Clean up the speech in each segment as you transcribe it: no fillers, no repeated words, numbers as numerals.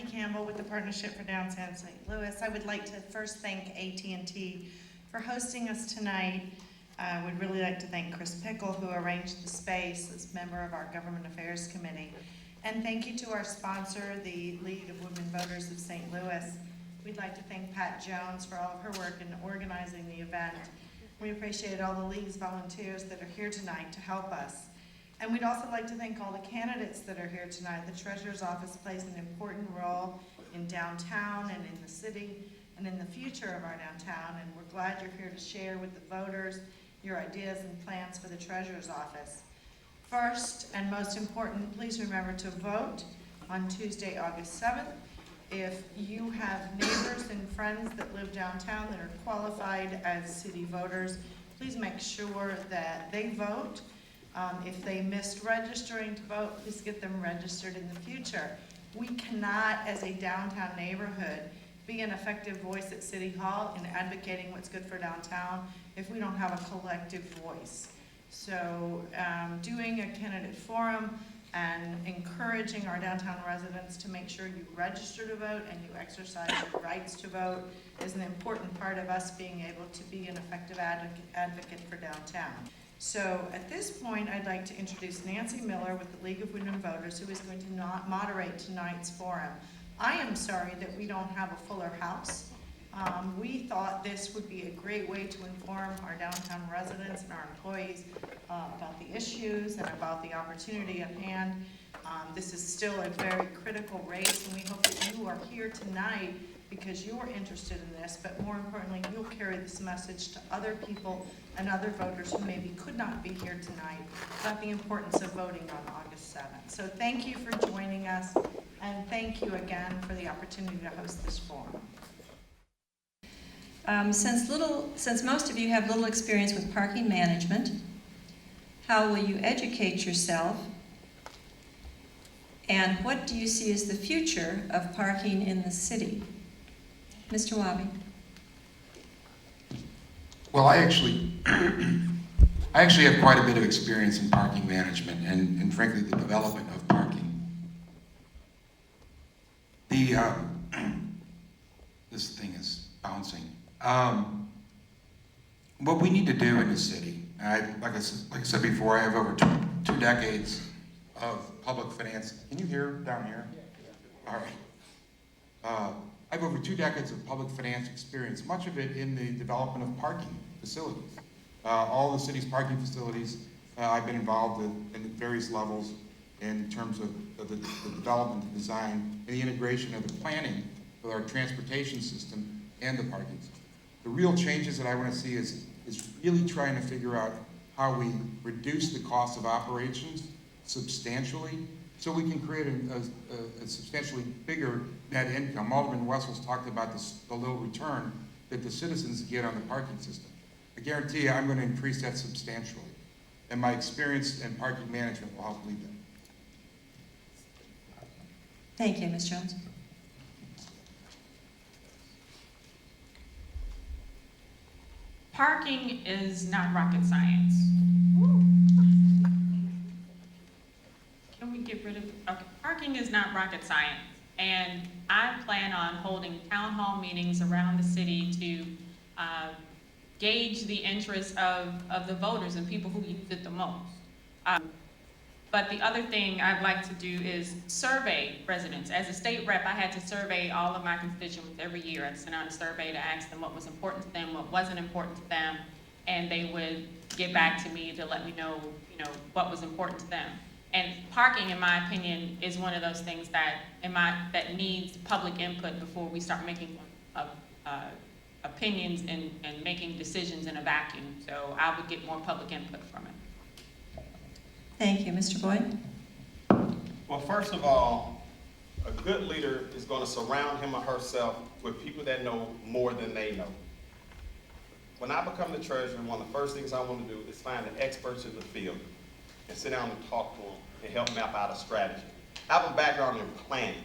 Maggie Campbell with the Partnership for Downtown St. Louis. I would like to first thank AT&T for hosting us tonight. I would really like to thank Chris Pickle, who arranged the space as member of our Government Affairs Committee. And thank you to our sponsor, the League of Women Voters of St. Louis. We'd like to thank Pat Jones for all of her work in organizing the event. We appreciate all the League's volunteers that are here tonight to help us. And we'd also like to thank all the candidates that are here tonight. The Treasurer's Office plays an important role in downtown and in the city and in the future of our downtown, and we're glad you're here to share with the voters your ideas and plans for the Treasurer's Office. First and most important, please remember to vote on Tuesday, August 7th. If you have neighbors and friends that live downtown that are qualified as city voters, please make sure that they vote. If they missed registering to vote, please get them registered in the future. We cannot, as a downtown neighborhood, be an effective voice at City Hall in advocating what's good for downtown if we don't have a collective voice. So doing a candidate forum and encouraging our downtown residents to make sure you register to vote and you exercise your rights to vote is an important part of us being able to be an effective advocate for downtown. So at this point, I'd like to introduce Nancy Miller with the League of Women Voters, who is going to moderate tonight's forum. I am sorry that we don't have a fuller house. We thought this would be a great way to inform our downtown residents and our employees about the issues and about the opportunity at hand. This is still a very critical race, and we hope that you are here tonight because you're interested in this, but more importantly, you'll carry this message to other people and other voters who maybe could not be here tonight about the importance of voting on August 7th. So thank you for joining us, and thank you again for the opportunity to host this forum. Since most of you have little experience with parking management, how will you educate yourself? And what do you see as the future of parking in the city? Mr. Wahby. Well, I actually have quite a bit of experience in parking management and frankly, the development of parking. This thing is bouncing. What we need to do in the city, like I said before, I have over two decades of public finance. Can you hear down here? All right. I have over 2 decades of public finance experience, much of it in the development of parking facilities. All the city's parking facilities I've been involved with in various levels in terms of the development, the design, and the integration of the planning with our transportation system and the parking system. The real changes that I want to see is really trying to figure out how we reduce the cost of operations substantially so we can create a substantially bigger net income. Alderman Wessels talked about the little return that the citizens get on the parking system. I guarantee you I'm going to increase that substantially. And my experience in parking management will help lead that. Thank you, Ms. Jones. Parking is not rocket science. Can we get rid of, okay, parking is not rocket science. And I plan on holding town hall meetings around the city to gauge the interest of the voters and people who use it the most. But the other thing I'd like to do is survey residents. As a state rep, I had to survey all of my constituents every year. I'd send out a survey to ask them what was important to them, what wasn't important to them, and they would get back to me to let me know, what was important to them. And parking, in my opinion, is one of those things that needs public input before we start making opinions and making decisions in a vacuum. So I would get more public input from it. Thank you. Mr. Boyd? Well, first of all, a good leader is going to surround him or herself with people that know more than they know. When I become the treasurer, one of the first things I want to do is find the experts in the field and sit down and talk to them and help map out a strategy. I have a background in planning.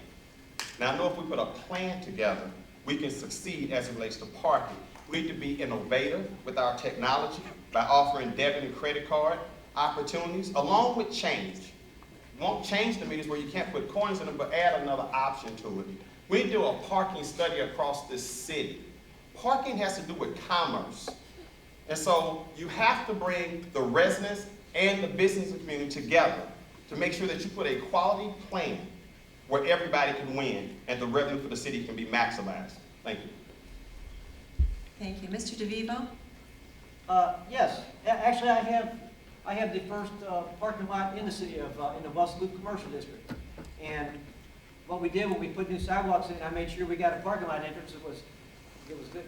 Now I know if we put a plan together, we can succeed as it relates to parking. We need to be innovative with our technology by offering debit and credit card opportunities along with change. won't change the meters where you can't put coins in them, but add another option to it. We do a parking study across this city. Parking has to do with commerce. And so you have to bring the residents and the business community together to make sure that you put a quality plan where everybody can win and the revenue for the city can be maximized. Thank you. Thank you. Mr. DeVivo? Yes, actually I have the first parking lot in the city of, in the Wessels Loop Commercial District. And what we did when we put new sidewalks in, I made sure we got a parking lot entrance that was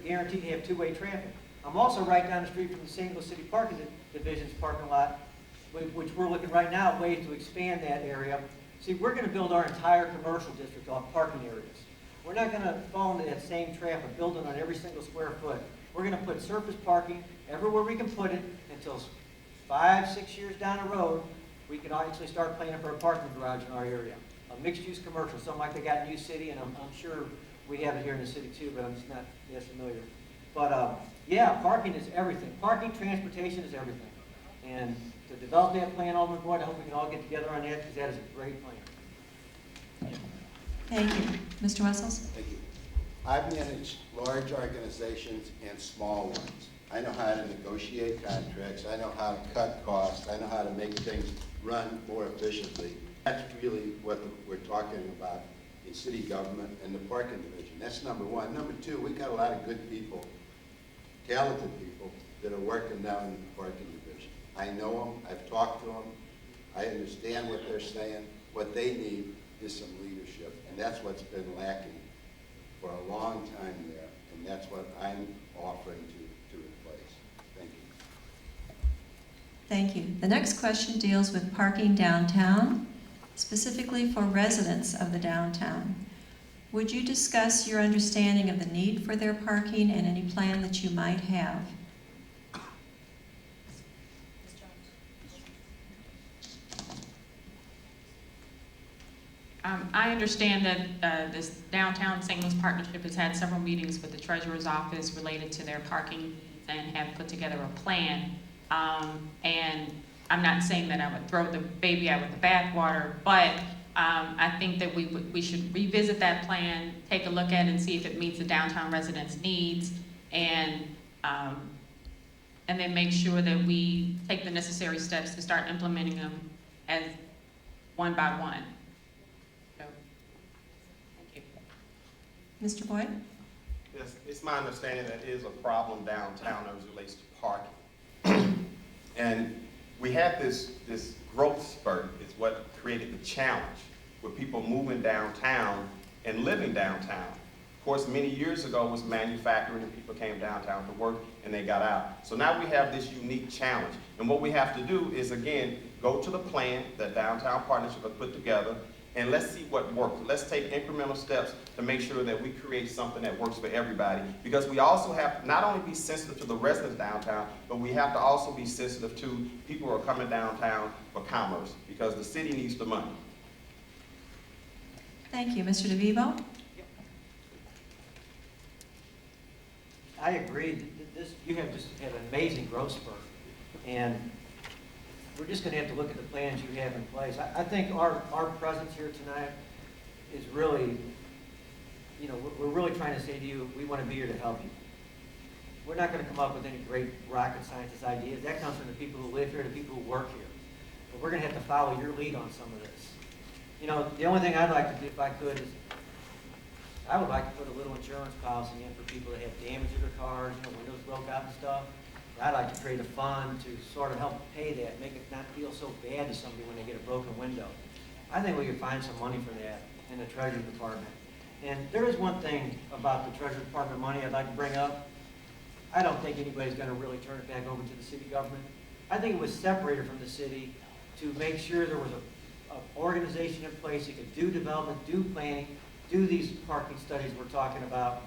guaranteed to have two-way traffic. I'm also right down the street from the St. Louis City Parking Division's parking lot, which we're looking right now at ways to expand that area. See, we're going to build our entire commercial district off parking areas. We're not going to fall into that same trap of building on every single square foot. We're going to put surface parking everywhere we can put it until 5, 6 years down the road, we can actually start planning for a parking garage in our area. A mixed-use commercial, something like they got in New City, and I'm sure we have it here in the city too, but I'm just not as familiar. But yeah, parking is everything. Parking, transportation is everything. And to develop that plan, Alderman Boyd, I hope we can all get together on that because that is a great plan. Thank you. Mr. Wessels? Thank you. I've managed large organizations and small ones. I know how to negotiate contracts. I know how to cut costs. I know how to make things run more efficiently. That's really what we're talking about in city government and the parking division. That's number one. Number two, we got a lot of good people, talented people that are working down in the parking division. I know them. I've talked to them. I understand what they're saying. What they need is some leadership, and that's what's been lacking for a long time there, and that's what I'm offering to replace. Thank you. Thank you. The next question deals with parking downtown, specifically for residents of the downtown. Would you discuss your understanding of the need for their parking and any plan that you might have? I understand that this downtown St. Louis partnership has had several meetings with the treasurer's office related to their parking needs and have put together a plan. And I'm not saying that I would throw the baby out with the bathwater, but I think that we should revisit that plan, take a look at it and see if it meets the downtown residents' needs, and then make sure that we take the necessary steps to start implementing them as one by one. So, thank you. Mr. Boyd? Yes, it's my understanding that is a problem downtown as it relates to parking. And we had this growth spurt is what created the challenge with people moving downtown and living downtown. Of course, many years ago was manufacturing and people came downtown to work and they got out. So now we have this unique challenge. And what we have to do is, again, go to the plan that Downtown Partnership has put together and let's see what works. Let's take incremental steps to make sure that we create something that works for everybody. Because we also have to not only be sensitive to the residents downtown, but we have to also be sensitive to people who are coming downtown for commerce, because the city needs the money. Thank you. Mr. DeVivo? I agree. You have just had an amazing growth spurt. And we're just going to have to look at the plans you have in place. I think our presence here tonight is really, you know, we're really trying to say to you, we want to be here to help you. We're not going to come up with any great rocket scientist ideas. That comes from the people who live here, the people who work here. But we're going to have to follow your lead on some of this. You know, the only thing I'd like to do, if I could, is I would like to put a little insurance policy in for people that have damage to their cars, you know, windows broke out and stuff. I'd like to create a fund to sort of help pay that, make it not feel so bad to somebody when they get a broken window. I think we could find some money for that in the Treasury Department. And there is one thing about the Treasury Department money I'd like to bring up. I don't think anybody's going to really turn it back over to the city government. I think it was separated from the city to make sure there was an organization in place that could do development, do planning, do these parking studies we're talking about.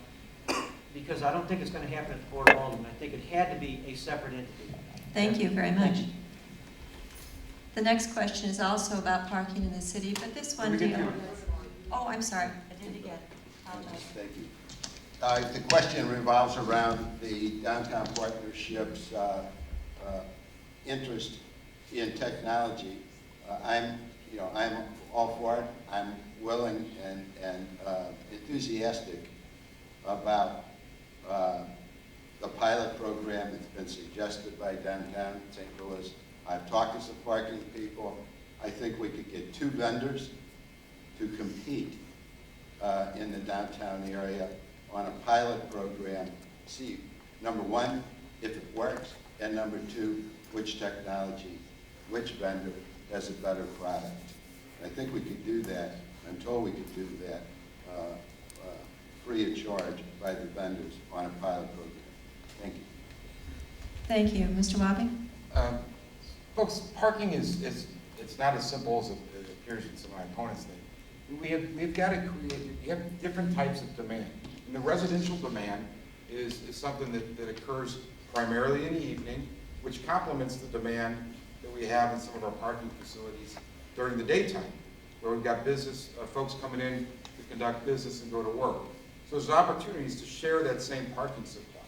Because I don't think it's going to happen at the Board of Aldermen. I think it had to be a separate entity. Thank you very much. The next question is also about parking in the city, but this one deals... Oh, I'm sorry. I did it again. Apologize. Thank you. The question revolves around the Downtown Partnership's interest in technology. I'm you know, I'm all for it. I'm willing and enthusiastic about the pilot program that's been suggested by downtown St. Louis. I've talked to some parking people. I think we could get 2 vendors to compete in the downtown area on a pilot program. See, number 1, if it works, and number 2, which technology, which vendor has a better product. I think we could do that. I'm told we could do that free of charge by the vendors on a pilot program. Thank you. Thank you. Mr. Wahby? Folks, parking it's not as simple as it appears in some of my opponents think. We've got to create, you have different types of demand. And the residential demand is something that occurs primarily in the evening, which complements the demand that we have in some of our parking facilities during the daytime, where we've got business, folks coming in to conduct business and go to work. So there's opportunities to share that same parking supply.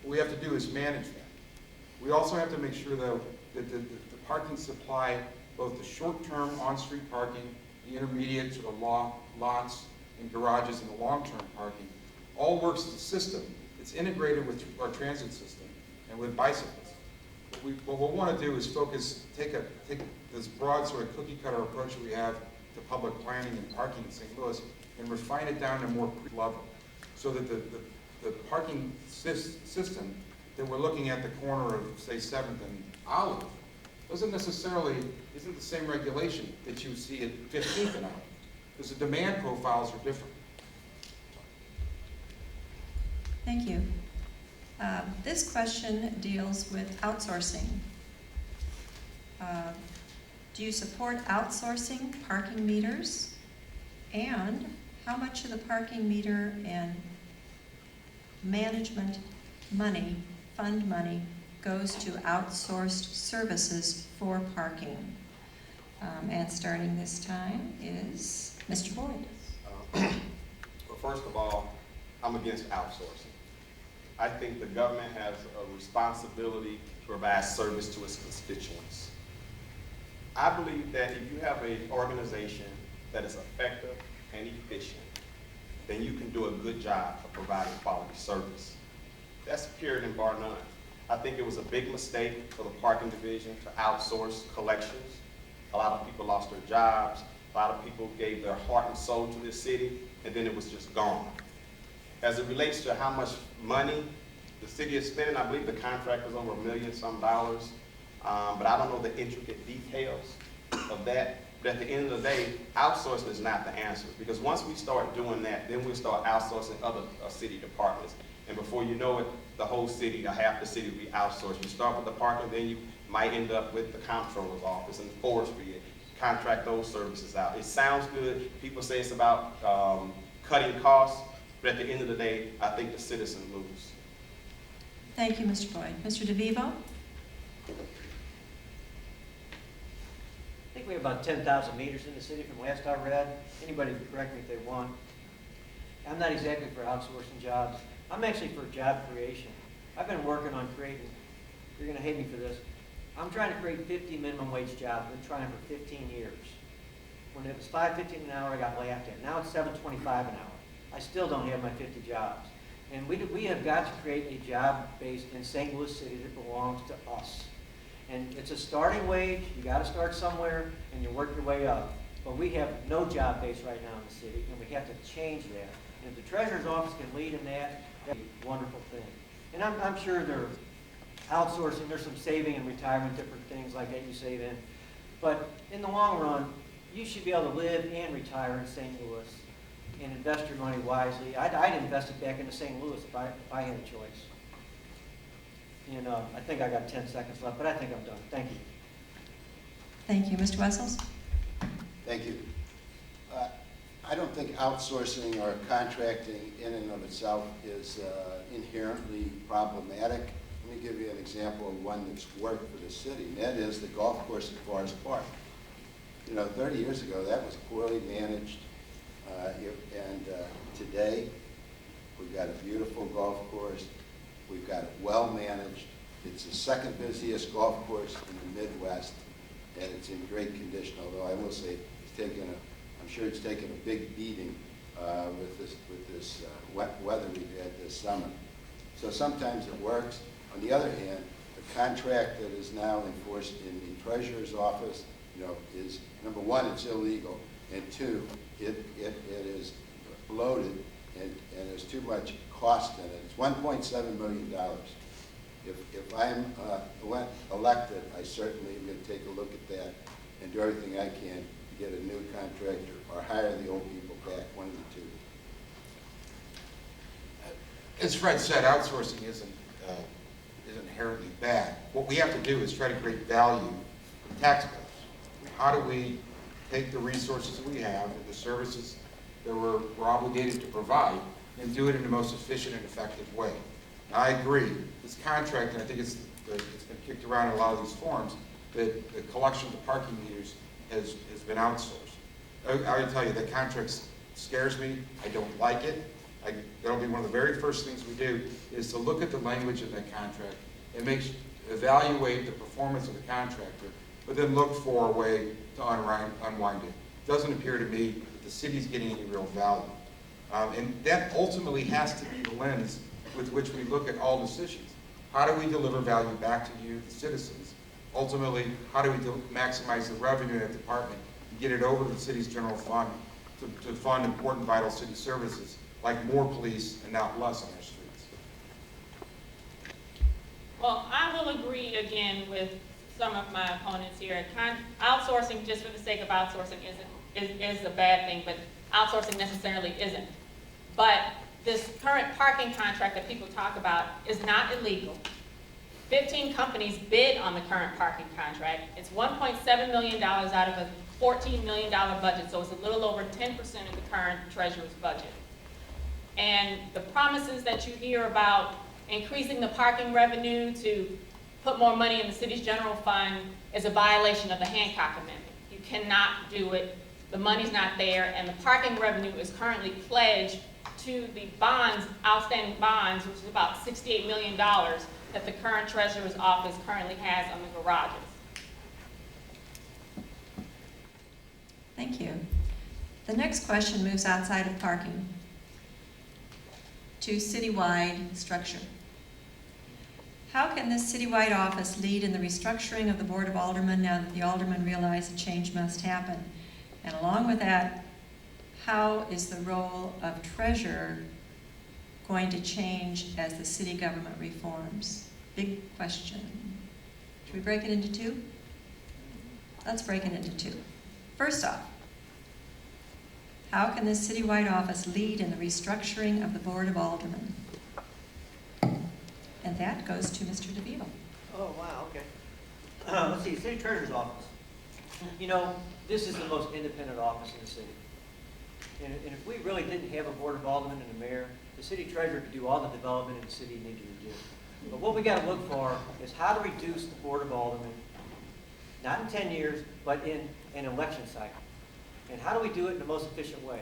What we have to do is manage that. We also have to make sure, though, that the parking supply, both the short-term on-street parking, the intermediate sort of lots and garages, and the long-term parking, all works as a system. It's integrated with our transit system and with bicycles. What we'll want to do is take this broad sort of cookie-cutter approach that we have to public planning and parking in St. Louis and refine it down to more level, so that the parking system that we're looking at the corner of, say, 7th and Olive isn't the same regulation that you see at 15th and Olive, because the demand profiles are different. Thank you. This question deals with outsourcing. Do you support outsourcing parking meters? And how much of the parking meter and management money, fund money, goes to outsourced services for parking? And starting this time is Mr. Boyd. Well, first of all, I'm against outsourcing. I think the government has a responsibility to provide service to its constituents. I believe that if you have an organization that is effective and efficient, then you can do a good job of providing quality service. That's period and bar none. I think it was a big mistake for the parking division to outsource collections. A lot of people lost their jobs. A lot of people gave their heart and soul to this city, and then it was just gone. As it relates to how much money the city is spending, I believe the contract was over $1 million some, but I don't know the intricate details of that. But at the end of the day, outsourcing is not the answer, because once we start doing that, then we'll start outsourcing other city departments. And before you know it, the whole city, or half the city will be outsourced. You start with the parking, then you might end up with the comptroller's office and forestry, contract those services out. It sounds good. People say it's about cutting costs, but at the end of the day, I think the citizens lose. Thank you, Mr. Boyd. Mr. DeVivo? I think we have about 10,000 meters in the city from last I read. Anybody can correct me if they want. I'm not exactly for outsourcing jobs. I'm actually for job creation. I've been working on creating, you're gonna hate me for this, I'm trying to create 50 minimum wage jobs. I've been trying for 15 years. When it was $5.15 an hour, I got laughed at. Now it's $7.25 an hour. I still don't have my 50 jobs. And we have got to create a job base in St. Louis City that belongs to us. And it's a starting wage. You got to start somewhere, and you work your way up. But we have no job base right now in the city, and we have to change that. And if the treasurer's office can lead in that, that'd be a wonderful thing. And I'm sure they're outsourcing. There's some saving and retirement, different things like that you save in. But in the long run, you should be able to live and retire in St. Louis and invest your money wisely. I'd invest it back into St. Louis if I had a choice. And I think I got 10 seconds left, but I think I'm done. Thank you. Thank you. Mr. Wessels? Thank you. I don't think outsourcing or contracting in and of itself is inherently problematic. Let me give you an example of one that's worked for the city, and that is the golf course at Forest Park. You know, 30 years ago, that was poorly managed, and today, we've got a beautiful golf course. We've got it well managed. It's the second busiest golf course in the Midwest, and it's in great condition, although I will say I'm sure it's taken a big beating with this wet weather we've had this summer. So sometimes it works. On the other hand, the contract that is now enforced in the treasurer's office, is, number one, it's illegal, and two, it is bloated, and there's too much cost in it. It's $1.7 million. If I'm elected, I certainly am going to take a look at that and do everything I can to get a new contractor or hire the old people back, one of the two. As Fred said, outsourcing isn't inherently bad. What we have to do is try to create value for taxpayers. How do we take the resources that we have and the services that we're obligated to provide and do it in the most efficient and effective way? Now, I agree. This contract, and I think it's been kicked around in a lot of these forums, that the collection of the parking meters has been outsourced. I can tell you, that contract scares me. I don't like it. That'll be one of the very first things we do, is to look at the language of that contract and evaluate the performance of the contractor, but then look for a way to unwind it. It doesn't appear to me that the city's getting any real value. And that ultimately has to be the lens with which we look at all decisions. How do we deliver value back to you, the citizens? Ultimately, how do we maximize the revenue in that department and get it over to the city's general fund to fund important vital city services like more police and not less on our streets? Well, I will agree again with some of my opponents here. Outsourcing just for the sake of outsourcing is a bad thing, but outsourcing necessarily isn't. But this current parking contract that people talk about is not illegal. 15 companies bid on the current parking contract. It's $1.7 million out of a $14 million budget, so it's a little over 10% of the current treasurer's budget. And the promises that you hear about increasing the parking revenue to put more money in the city's general fund is a violation of the Hancock Amendment. You cannot do it. The money's not there, and the parking revenue is currently pledged to the bonds, outstanding bonds, which is about $68 million that the current treasurer's office currently has on the garages. Thank you. The next question moves outside of parking to citywide structure. How can this citywide office lead in the restructuring of the Board of Aldermen now that the aldermen realize a change must happen? And along with that, how is the role of treasurer going to change as the city government reforms? Big question. Should we break it into two? Let's break it into two. First off, how can this citywide office lead in the restructuring of the Board of Aldermen? And that goes to Mr. DeVivo. Oh, wow, okay. Let's see, city treasurer's office. This is the most independent office in the city. And if we really didn't have a board of aldermen and a mayor, the city treasurer could do all the development in the city needed to do. But what we got to look for is how to reduce the board of aldermen, not in 10 years, but in an election cycle. And how do we do it in the most efficient way?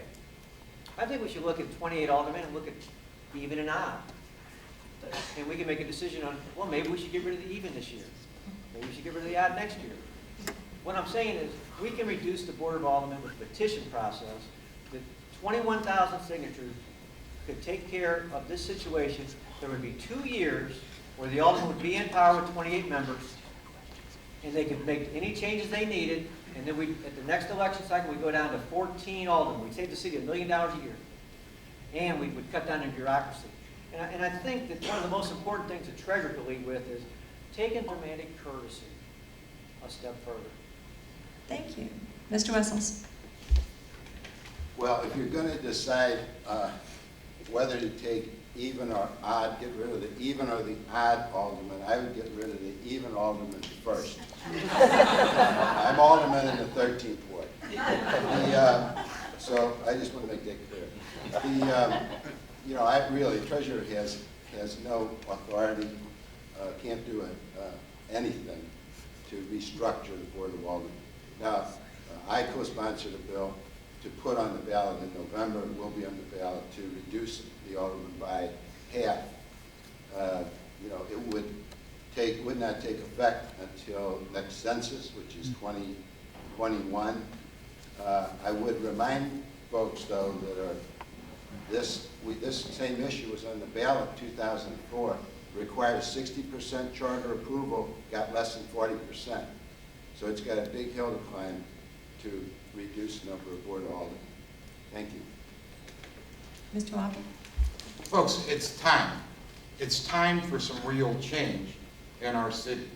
I think we should look at 28 aldermen and look at even and odd. And we can make a decision on, well, maybe we should get rid of the even this year. Maybe we should get rid of the odd next year. What I'm saying is, we can reduce the Board of Aldermen with a petition process. The 21,000 signatures could take care of this situation. There would be 2 years where the aldermen would be in power with 28 members, and they could make any changes they needed, and then at the next election cycle, we'd go down to 14 aldermen. We'd save the city $1 million a year, and we would cut down on bureaucracy. And I think that one of the most important things the treasurer could lead with is taking dramatic courtesy a step further. Thank you. Mr. Wessels. Well, if you're going to decide whether to take even or odd, get rid of the even or the odd alderman, I would get rid of the even alderman first. I'm alderman in the 13th ward. So I just want to make that clear. Treasurer has no authority, can't do anything to restructure the Board of Aldermen. Now, I co-sponsored a bill to put on the ballot in November, and will be on the ballot, to reduce the aldermen by half. It would would not take effect until next census, which is 2021. I would remind folks, though, that this same issue was on the ballot in 2004. Requires 60% charter approval, got less than 40%. So it's got a big hill to climb to reduce the number of board of aldermen. Thank you. Mr. Wahby? Folks, it's time. It's time for some real change in our city.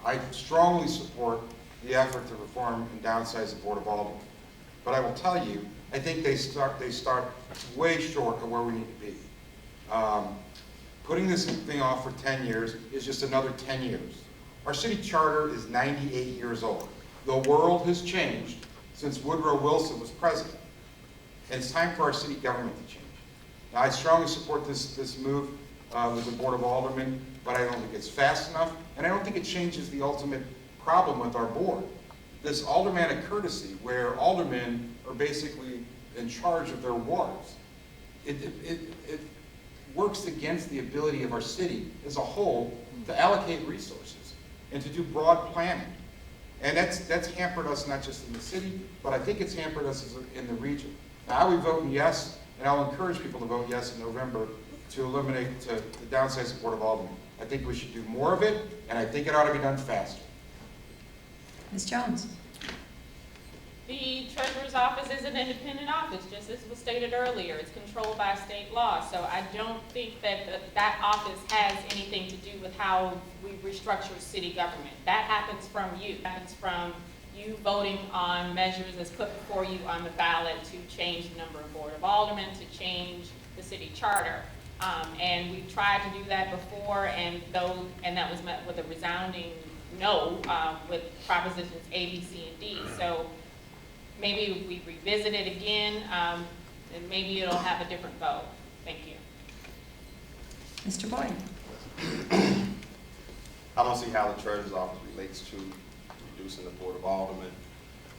I strongly support the effort to reform and downsize the Board of Aldermen. But I will tell you, I think they start way short of where we need to be. Putting this thing off for 10 years is just another 10 years. Our city charter is 98 years old. The world has changed since Woodrow Wilson was president. And it's time for our city government to change. Now, I strongly support this move with the Board of Aldermen, but I don't think it's fast enough, and I don't think it changes the ultimate problem with our board. This aldermanic courtesy, where aldermen are basically in charge of their wards, it works against the ability of our city as a whole to allocate resources and to do broad planning. And that's hampered us not just in the city, but I think it's hampered us in the region. Now, I will vote yes, and I'll encourage people to vote yes in November to eliminate, to downsize the Board of Aldermen. I think we should do more of it, and I think it ought to be done faster. Ms. Jones? The treasurer's office is an independent office, just as was stated earlier. It's controlled by state law, so I don't think that that office has anything to do with how we restructure city government. That happens from you. That happens from you voting on measures that's put before you on the ballot to change the number of Board of Aldermen, to change the city charter. And we've tried to do that before, and that was met with a resounding no with propositions A, B, C, and D. So maybe we revisit it again, and maybe it'll have a different vote. Thank you. Mr. Boyd? I don't see how the treasurer's office relates to reducing the Board of Aldermen.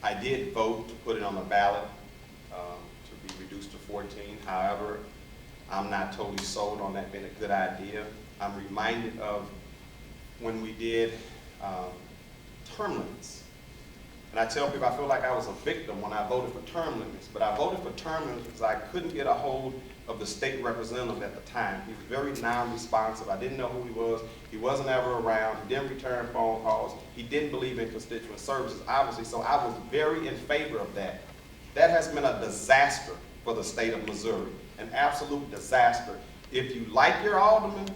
I did vote to put it on the ballot to be reduced to 14. However, I'm not totally sold on that being a good idea. I'm reminded of when we did term limits. And I tell people I feel like I was a victim when I voted for term limits, but I voted for term limits because I couldn't get a hold of the state representative at the time. He was very non-responsive. I didn't know who he was. He wasn't ever around. He didn't return phone calls. He didn't believe in constituent services, obviously, so I was very in favor of that. That has been a disaster for the state of Missouri, an absolute disaster. If you like your alderman,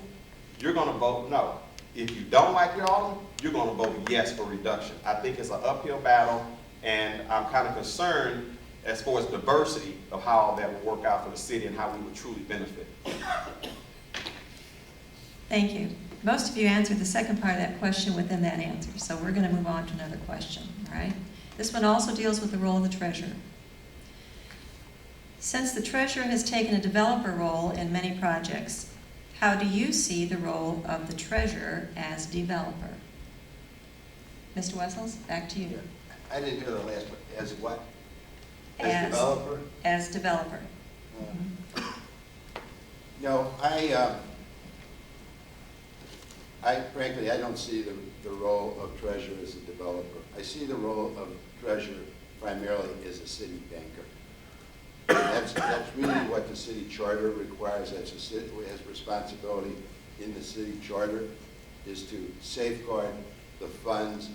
you're going to vote no. If you don't like your alderman, you're going to vote yes for reduction. I think it's an uphill battle, and I'm kind of concerned as far as diversity of how that will work out for the city and how we would truly benefit. Thank you. Most of you answered the second part of that question within that answer, so we're going to move on to another question, all right? This one also deals with the role of the treasurer. Since the treasurer has taken a developer role in many projects, how do you see the role of the treasurer as developer? Mr. Wessels, back to you. I didn't hear the last one. As what? As developer? As developer. No, frankly, I don't see the role of treasurer as a developer. I see the role of treasurer primarily as a city banker. That's really what the city charter requires. That's a city has responsibility in the city charter is to safeguard the funds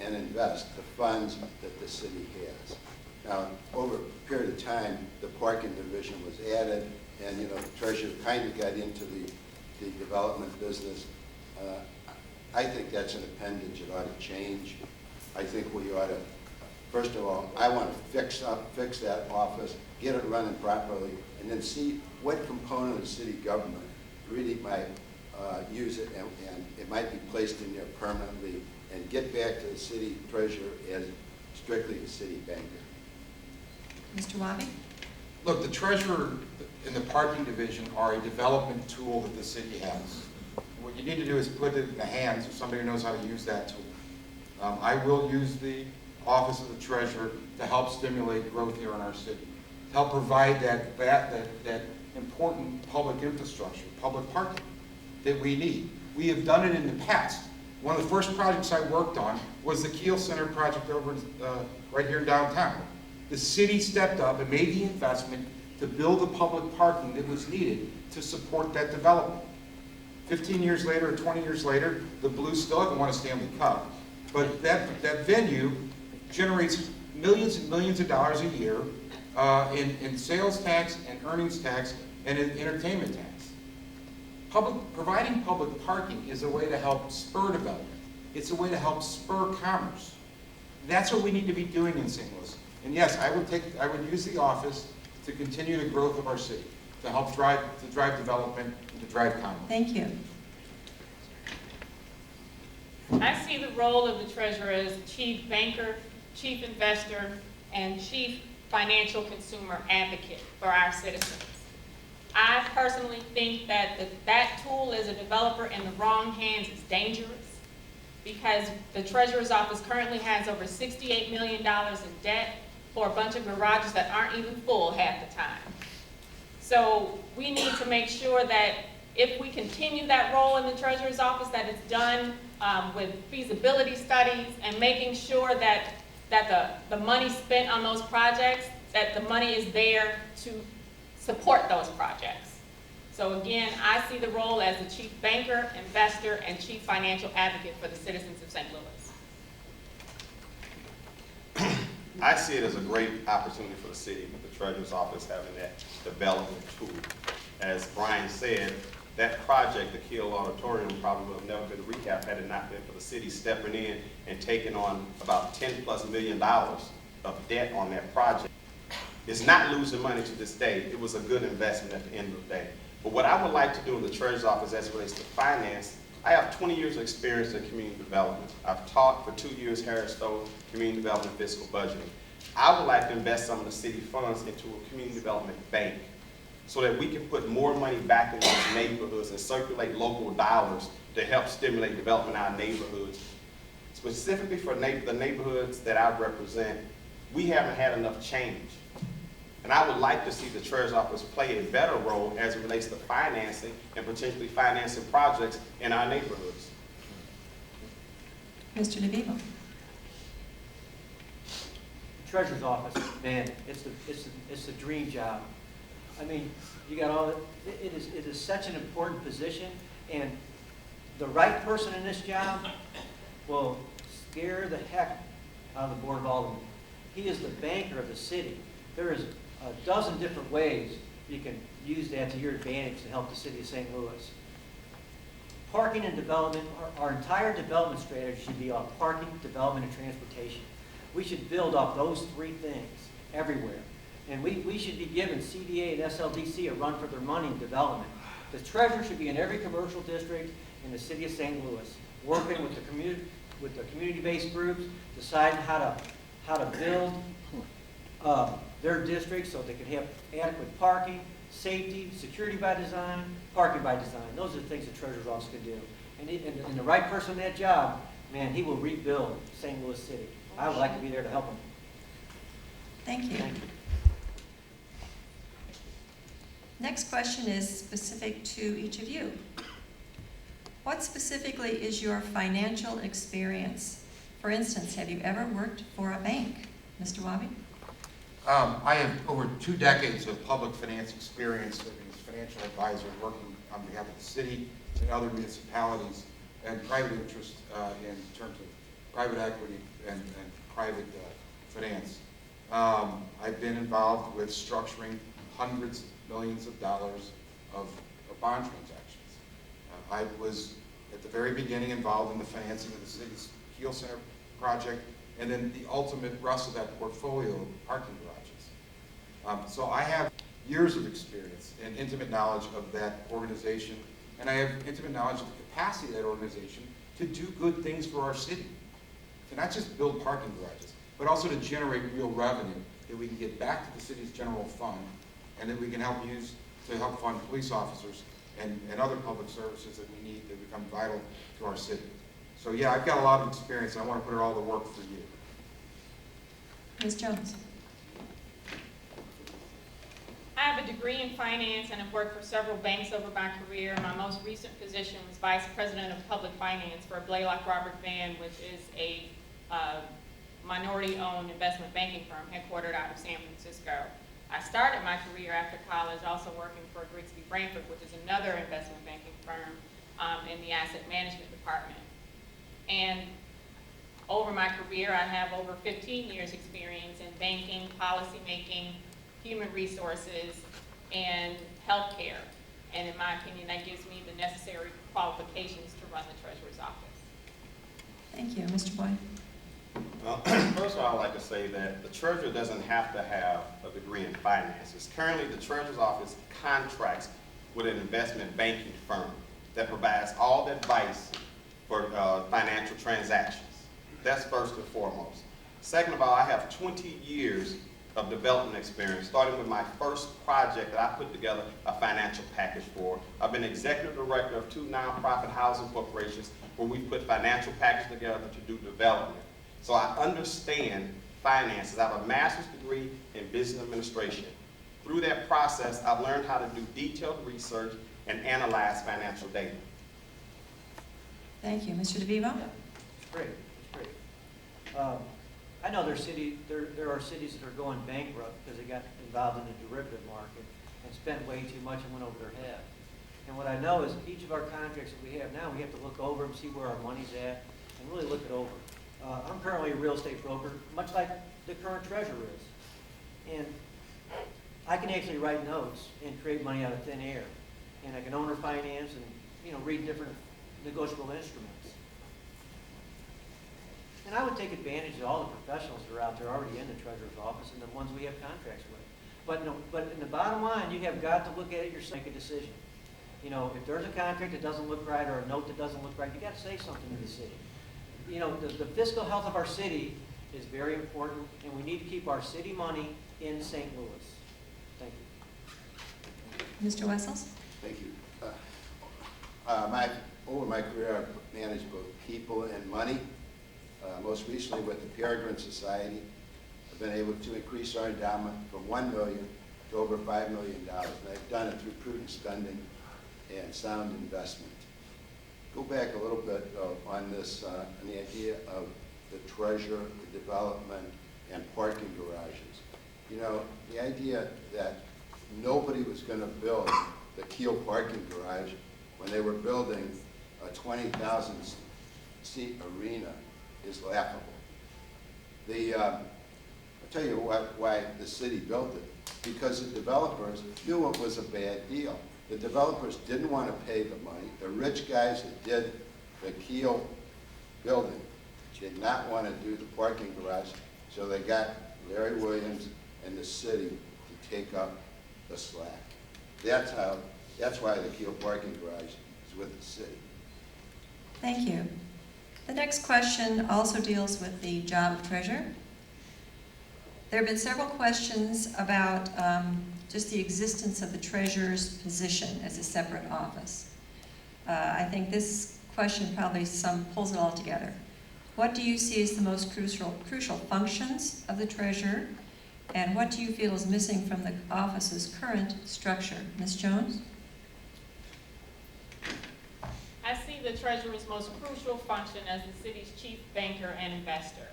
and invest the funds that the city has. Now, over a period of time, the parking division was added, and the treasurer kind of got into the development business. I think that's an appendage. It ought to change. I think we ought to. First of all, I want to fix that office, get it running properly, and then see what component of the city government really might use it, and it might be placed in there permanently, and get back to the city treasurer as strictly the city banker. Mr. Wahby? Look, the treasurer and the parking division are a development tool that the city has. What you need to do is put it in the hands of somebody who knows how to use that tool. I will use the office of the treasurer to help stimulate growth here in our city, to help provide that important public infrastructure, public parking that we need. We have done it in the past. One of the first projects I worked on was the Keel Center project over right here in downtown. The city stepped up and made the investment to build the public parking that was needed to support that development. 15 years later, or 20 years later, the Blues still haven't won a Stanley Cup. But that venue generates millions and millions of dollars a year in sales tax and earnings tax and in entertainment tax. Providing public parking is a way to help spur development. It's a way to help spur commerce. That's what we need to be doing in St. Louis. And yes, I would use the office to continue the growth of our city, to help drive development and to drive commerce. Thank you. I see the role of the treasurer as chief banker, chief investor, and chief financial consumer advocate for our citizens. I personally think that that tool as a developer in the wrong hands is dangerous because the treasurer's office currently has over $68 million in debt for a bunch of garages that aren't even full half the time. So we need to make sure that if we continue that role in the treasurer's office, that it's done with feasibility studies and making sure that the money spent on those projects, that the money is there to support those projects. So again, I see the role as the chief banker, investor, and chief financial advocate for the citizens of St. Louis. I see it as a great opportunity for the city with the treasurer's office having that development tool. As Brian said, that project, the Keel Auditorium, probably would have never been recapped had it not been for the city stepping in and taking on about $10+ million of debt on that project. It's not losing money to this day. It was a good investment at the end of the day. But what I would like to do in the treasurer's office as it relates to finance, I have 20 years of experience in community development. I've taught for 2 years Harris Stowe community development fiscal budgeting. I would like to invest some of the city funds into a community development bank so that we can put more money back in those neighborhoods and circulate local dollars to help stimulate development in our neighborhoods. Specifically for the neighborhoods that I represent, we haven't had enough change. And I would like to see the treasurer's office play a better role as it relates to financing and potentially financing projects in our neighborhoods. Mr. DeVivo. Treasurer's office, man, it's the dream job. I mean, you got all, it is such an important position, and the right person in this job will scare the heck out of the Board of Aldermen. He is the banker of the city. There is a dozen different ways you can use that to your advantage to help the city of St. Louis. Parking and development, our entire development strategy should be on parking, development, and transportation. We should build off those three things everywhere. And we should be giving CDA and SLDC a run for their money in development. The treasurer should be in every commercial district in the city of St. Louis, working with the community-based groups, deciding how to build their districts so they can have adequate parking, safety, security by design, parking by design. Those are the things the treasurer's office can do. And the right person in that job, man, he will rebuild St. Louis City. I would like to be there to help him. Thank you. Thank you. Next question is specific to each of you. What specifically is your financial experience? For instance, have you ever worked for a bank? Mr. Wahby? I have over 2 decades of public finance experience as a financial advisor working on behalf of the city and other municipalities and private interest in terms of private equity and private finance. I've been involved with structuring hundreds of millions of dollars of bond transactions. I was at the very beginning involved in the financing of the city's Keel Center project and then the ultimate rest of that portfolio of parking garages. So I have years of experience and intimate knowledge of that organization, and I have intimate knowledge of the capacity of that organization to do good things for our city. To not just build parking garages, but also to generate real revenue that we can get back to the city's general fund and that we can help use to help fund police officers and other public services that we need that become vital to our city. So yeah, I've got a lot of experience and I want to put it all to work for you. Ms. Jones? I have a degree in finance and have worked for several banks over my career. My most recent position was Vice President of Public Finance for Blaylock Robert Vann, which is a minority-owned investment banking firm headquartered out of San Francisco. I started my career after college also working for Grigsby Branford, which is another investment banking firm in the asset management department. And over my career, I have over 15 years experience in banking, policy making, human resources, and healthcare. And in my opinion, that gives me the necessary qualifications to run the treasurer's office. Thank you. Mr. Boyd? Well, first of all, I'd like to say that the treasurer doesn't have to have a degree in finances. Currently, the treasurer's office contracts with an investment banking firm that provides all the advice for financial transactions. That's first and foremost. Second of all, I have 20 years of development experience, starting with my first project that I put together a financial package for. I've been executive director of 2 nonprofit housing corporations where we put financial packages together to do development. So I understand finances. I have a master's degree in business administration. Through that process, I've learned how to do detailed research and analyze financial data. Thank you. Mr. DeVivo? Yeah, it's great, it's great. I know there are cities that are going bankrupt because they got involved in the derivative market and spent way too much and went over their head. And what I know is each of our contracts that we have now, we have to look over and see where our money's at and really look it over. I'm currently a real estate broker, much like the current treasurer is. And I can actually write notes and create money out of thin air. And I can owner finance and, read different negotiable instruments. And I would take advantage of all the professionals that are out there already in the treasurer's office and the ones we have contracts with. But in the bottom line, you have got to look at it yourself, make a decision. If there's a contract that doesn't look right or a note that doesn't look right, you got to say something to the city. The fiscal health of our city is very important, and we need to keep our city money in St. Louis. Thank you. Mr. Wessels? Thank you. Over my career, I've managed both people and money. Most recently with the Peregrine Society, I've been able to increase our endowment from $1 million to over $5 million. And I've done it through prudent spending and sound investment. Go back a little bit on this, on the idea of the treasure, the development, and parking garages. The idea that nobody was going to build the Keel parking garage when they were building a 20,000 seat arena is laughable. I'll tell you why the city built it. Because the developers knew it was a bad deal. The developers didn't want to pay the money. The rich guys that did the Keel building did not want to do the parking garage, so they got Larry Williams and the city to take up the slack. That's why the Keel parking garage is with the city. Thank you. The next question also deals with the job of treasurer. There have been several questions about just the existence of the treasurer's position as a separate office. I think this question probably pulls it all together. What do you see as the most crucial functions of the treasurer, and what do you feel is missing from the office's current structure? Ms. Jones? I see the treasurer's most crucial function as the city's chief banker and investor.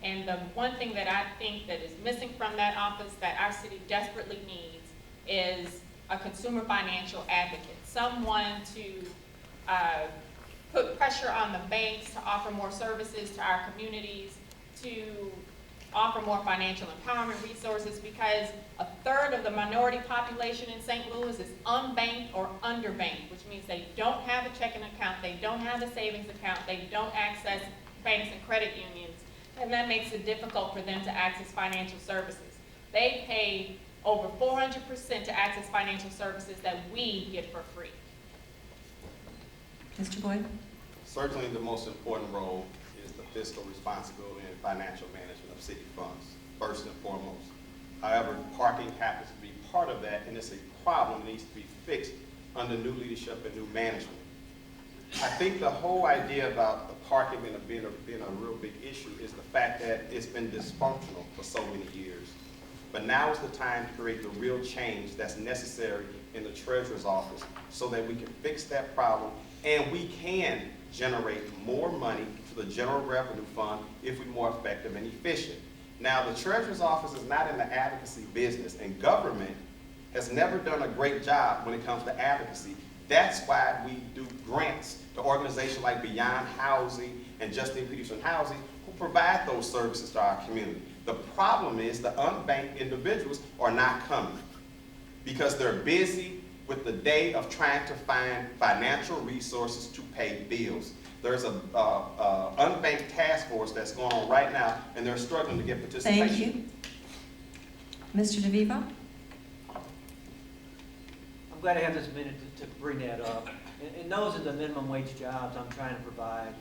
And the one thing that I think that is missing from that office that our city desperately needs is a consumer financial advocate, someone to put pressure on the banks to offer more services to our communities, to offer more financial empowerment resources, because 1/3 of the minority population in St. Louis is unbanked or underbanked, which means they don't have a checking account, they don't have a savings account, they don't access banks and credit unions, and that makes it difficult for them to access financial services. They pay over 400% to access financial services that we get for free. Mr. Boyd? Certainly the most important role is the fiscal responsibility and financial management of city funds, first and foremost. However, parking happens to be part of that, and it's a problem that needs to be fixed under new leadership and new management. I think the whole idea about the parking being a real big issue is the fact that it's been dysfunctional for so many years. But now is the time to create the real change that's necessary in the treasurer's office so that we can fix that problem and we can generate more money to the general revenue fund if we're more effective and efficient. Now, the treasurer's office is not in the advocacy business, and government has never done a great job when it comes to advocacy. That's why we do grants to organizations like Beyond Housing and Justin Peterson Housing, who provide those services to our community. The problem is the unbanked individuals are not coming because they're busy with the day of trying to find financial resources to pay bills. There's a unbanked task force that's going on right now, and they're struggling to get participation. Thank you. Mr. DeVivo? I'm glad I have this minute to bring that up. And those are the minimum wage jobs I'm trying to provide.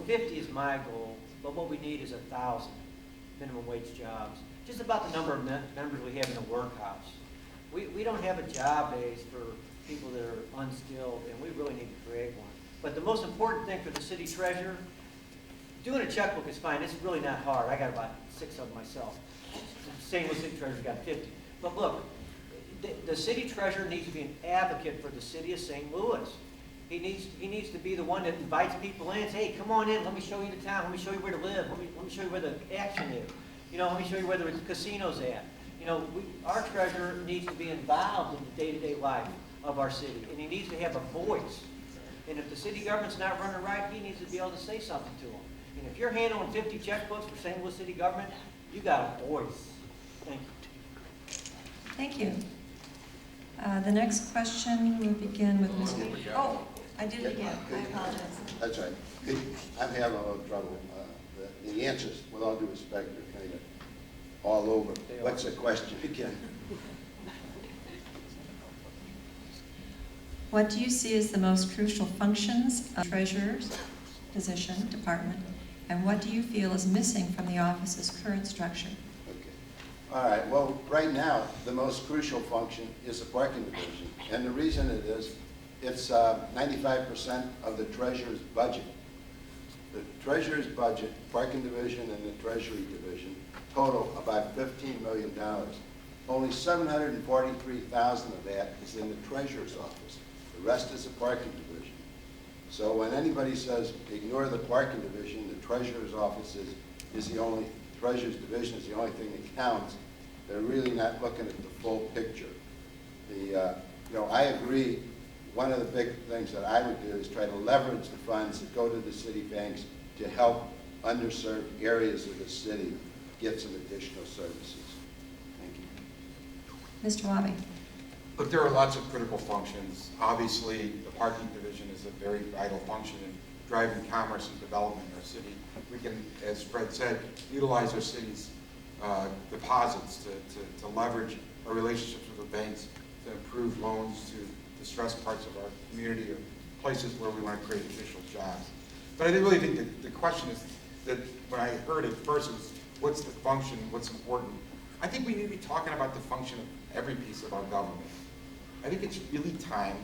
50 is my goal, but what we need is 1,000 minimum wage jobs. Just about the number of members we have in the workhouse. We don't have a job base for people that are unskilled, and we really need to create one. But the most important thing for the city treasurer, doing a checkbook is fine. It's really not hard. I got about 6 of them myself. The St. Louis city treasurer's got 50. But look, the city treasurer needs to be an advocate for the city of St. Louis. He needs to be the one that invites people in and says, hey, come on in, let me show you the town, let me show you where to live, let me show you where the action is. Let me show you where the casino's at. Our treasurer needs to be involved in the day-to-day life of our city, and he needs to have a voice. And if the city government's not running right, he needs to be able to say something to them. And if you're handling 50 checkbooks for St. Louis city government, you got a voice. Thank you. Thank you. The next question will begin with Mr. Oh, I did it again. I apologize. That's right. I'm having a little trouble. The answers, with all due respect, are kind of all over. What's the question again? What do you see as the most crucial functions of treasurer's position, department, and what do you feel is missing from the office's current structure? Okay. All right. Well, right now, the most crucial function is the parking division. And the reason it is, it's 95% of the treasurer's budget. The treasurer's budget, parking division and the treasury division, total about $15 million. Only $743,000 of that is in the treasurer's office. The rest is the parking division. So when anybody says ignore the parking division, the treasurer's office is the only, treasurer's division is the only thing that counts, they're really not looking at the full picture. I agree, one of the big things that I would do is try to leverage the funds that go to the city banks to help underserved areas of the city get some additional services. Thank you. Mr. Wahby? Look, there are lots of critical functions. Obviously, the parking division is a very vital function in driving commerce and development in our city. We can, as Fred said, utilize our city's deposits to leverage our relationships with the banks to improve loans to distressed parts of our community or places where we want to create additional jobs. But I really think the question is that when I heard it first, it was what's the function, what's important. I think we need to be talking about the function of every piece of our government. I think it's really time